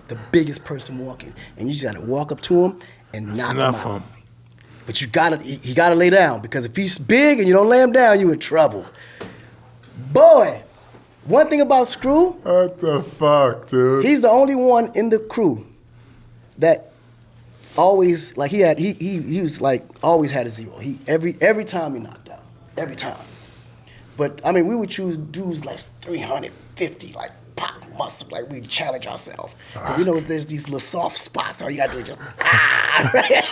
and you just got to walk up to him and knock him out. But you gotta lay down because if he's big and you don't lay him down, you in trouble. Boy, one thing about Screw. What the fuck, dude? He's the only one in the crew that always like he was like always had a zero. He every time he knocked out. Every time. But I mean we would choose dudes like 350, like pop muscle, like we challenge ourselves. Cause we know there's these little soft spots, all you gotta do is just right?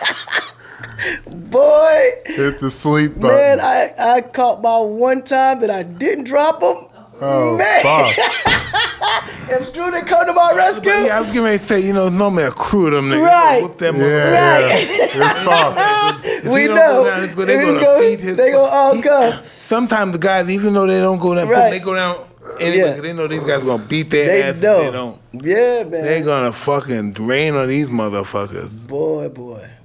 Boy, Hit the sleep button. man, I caught my one time that I didn't drop him. Oh, man. fuck. If Screw didn't come to my rescue, Yeah, I was getting ready to say, normally a crew of them niggas. Right. Whoop that Yeah, you're fucked. we know. They gonna all come. Sometimes the guys, even though they don't go down, Right. they go down anyway. Yeah. 'Cause they know these guys gonna beat their They ass. If know. they don't. Yeah, man. They gonna fucking rain on these motherfuckers. Boy.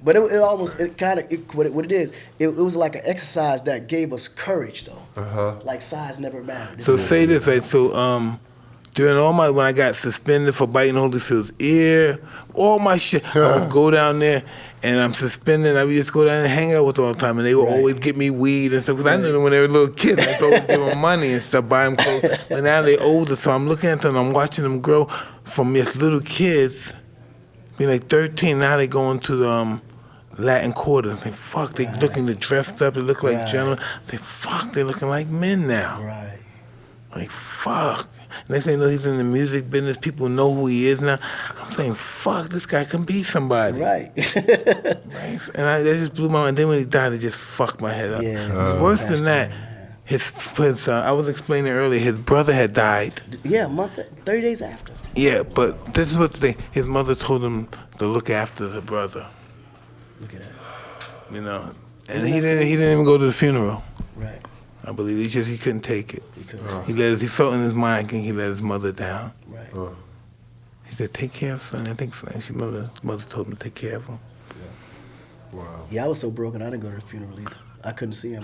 But it almost, what it is, it was like an exercise that gave us courage, though. Like size never mattered. So say this, right? So during when I got suspended for biting Holyfield's ear, all my shit, I would go down there and I'm suspended. I would just go down and hang out with them all the time, and they would always get me weed and stuff. Cause I knew them when they were little kids. I used to always give them money and stuff, buy them clothes. But now they're older, so I'm looking at them, I'm watching them grow from just little kids, being like 13. Now they going to the Latin Quarter. I think, fuck, they looking dressed up. They look like gentlemen. I think, fuck, they looking like men now. Right. Like, fuck. Next thing you know, he's in the music business. People know who he is now. I'm saying, fuck, this guy can be somebody. Right. Right? And that just blew my mind. Then when he died, it just fucked my head up. Yeah, It's worse than passed that. away, man. His I was explaining earlier, his brother had died. Yeah, 30 days after. Yeah, but this is what the thing. His mother told him to look after the brother. Look at that. You know, and he didn't even go to the funeral. Right. I believe he couldn't take it. Because He felt in his mind he let his mother down. right. He said, "Take care of son." I think so. His mother told him to take care of him. Wow. Yeah, I was so broken I didn't go to the funeral either. I couldn't see him.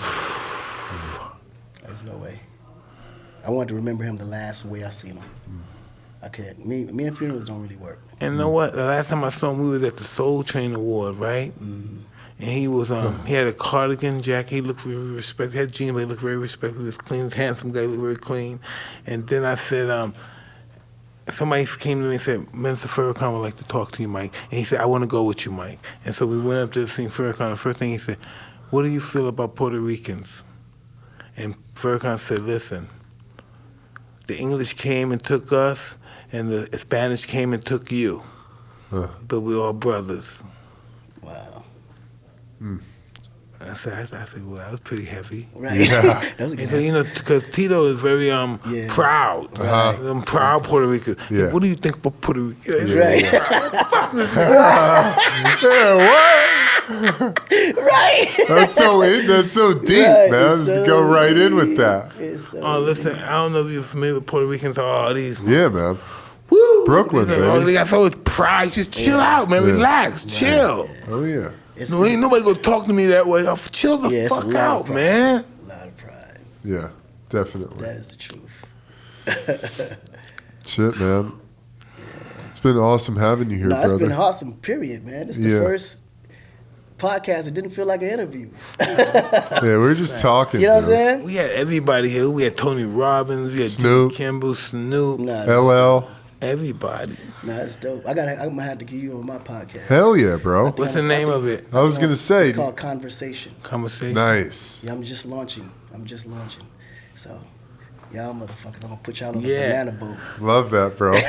There's no way. I wanted to remember him the last way I seen him. I can't. Me and funerals don't really work. And you know what? The last time I saw him, we was at the Soul Train Award, right? Mm-hmm. And he was he had a cardigan jacket. He looked very respectful. He had jeans, but he looked very respectful. He was clean, handsome guy. He looked very clean. And then I said, somebody came to me and said, Minister Farrakhan would like to talk to you, Mike. And he said, I want to go with you, Mike. And so we went up to see Farrakhan. The first thing he said, what do you feel about Puerto Ricans? And Farrakhan said, listen, the English came and took us, and the Spanish came and took you. But we're all brothers. Wow. I said, well, that was pretty heavy. Right. Yeah. That was a good Because, answer. because Tito is very proud. I'm proud Puerto Rican. Yeah. What do you think about Puerto Rico? Right. Yeah, what? Right. That's so deep, Right, man. it's Just so go right in with deep. that. It's so Oh, listen, I don't know if you're familiar with Puerto Ricans. Oh, these. Yeah, man. Woo! Brooklyn, They baby. got so much pride. Just chill out, man. Yeah. Relax. Chill. Oh, yeah. No, ain't nobody gonna talk to me that way. Oh, chill the Yeah, it's a fuck lot of out, pride. man. A lot of pride. Yeah, definitely. That is the truth. Shit, man. It's been awesome having you here, No, it's brother. been awesome, period, man. It's the Yeah. first podcast that didn't feel like an interview. Yeah, we were just talking. You know what I'm dude. saying? We had everybody here. We had Tony Robbins. We had Snoop. Jimmy Kimball, Snoop. Nah, LL. Everybody. Nah, it's dope. I'm gonna have to get you on my podcast. Hell yeah, bro. What's the name of it? I was going to say. It's called Conversation. Conversation. Nice. Yeah, I'm just launching. So, y'all motherfuckers, I'm gonna put y'all on Yeah. a banana boat. Love that, bro. We're Hey,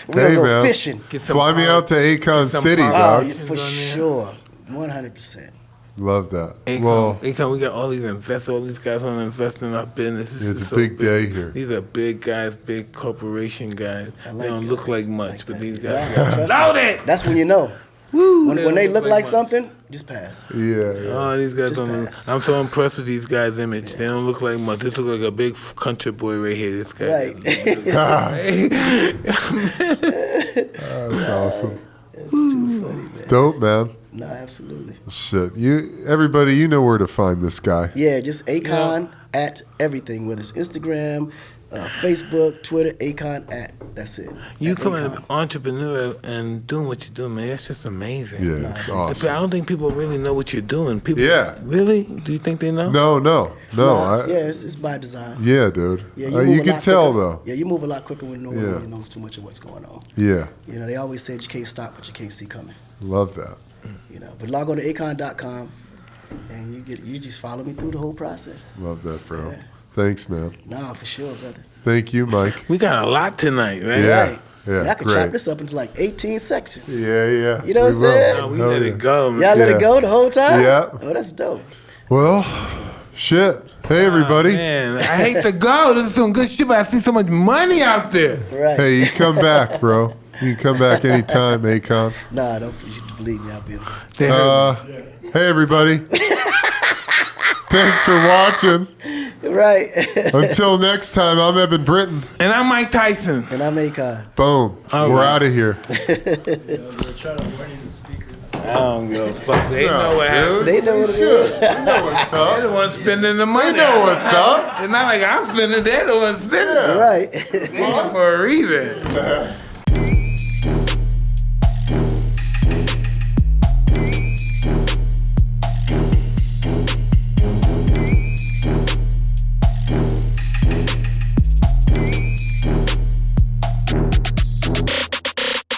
gonna go man. fishing. Get some Fly me power- out to Akon some City, power. Oh, dog. yeah, for on there. sure. 100%. Love that. Akon, we got all these investors, all these guys want to invest in our business. It's a big day here. These are big guys, big corporation guys. They don't look like much, but these guys Right. loaded. That's when you know. Woo, When they look like much. something, just pass. Yeah. Oh, these guys Just don't. pass. I'm so impressed with these guys' image. They don't look like much. This look like a big country boy right here. This guy. Right. That's awesome. It's too funny, man. It's dope, man. No, absolutely. Shit. Everybody, you know where to find this guy. Yeah, just Akon at everything, whether it's Instagram, Facebook, Twitter, Akon at. That's it. You At coming Akon. an entrepreneur and doing what you're doing, man. That's just amazing. Yeah, it's I awesome. don't think people really know what you're doing. People, Yeah. Really? Do you think they know? No. Yeah, it's by design. Yeah, dude. Yeah, You move a can lot tell, quicker. though. Yeah, you move a lot quicker when no one Yeah. really knows too much of what's going on. Yeah. You know, they always said you can't stop what you can't see coming. Love that. You know, but log on to Akon.com and you just follow me through the whole process. Love that, bro. Yeah. Thanks, man. Nah, for sure, brother. Thank you, Mike. We got a lot tonight, man. Yeah. Right. Yeah, I could great. chop this up into like 18 sections. Yeah. You know what I'm We will. saying? Oh, we Hell let yeah. it go, man. Y'all let Yeah. it go the whole time? Yeah. Oh, that's dope. Well, shit. Hey, everybody. Man, I hate to go. This is some good shit, but I see so much money out there. Right. Hey, you come back, bro. You can come back anytime, Akon. Nah, don't you believe me, I'll be Hey, everybody. Thanks for watching. right. Until next time, I'm Evan Britton. And I'm Mike Tyson. And I'm Akon. Boom. All We're right. out of here. I don't give a fuck. They know what happened. They know what it Shit. is. You know what's They're up. the ones spending the money. They know what's up. It's not like I'm spending. They're the ones spending. Right. They here for a reason.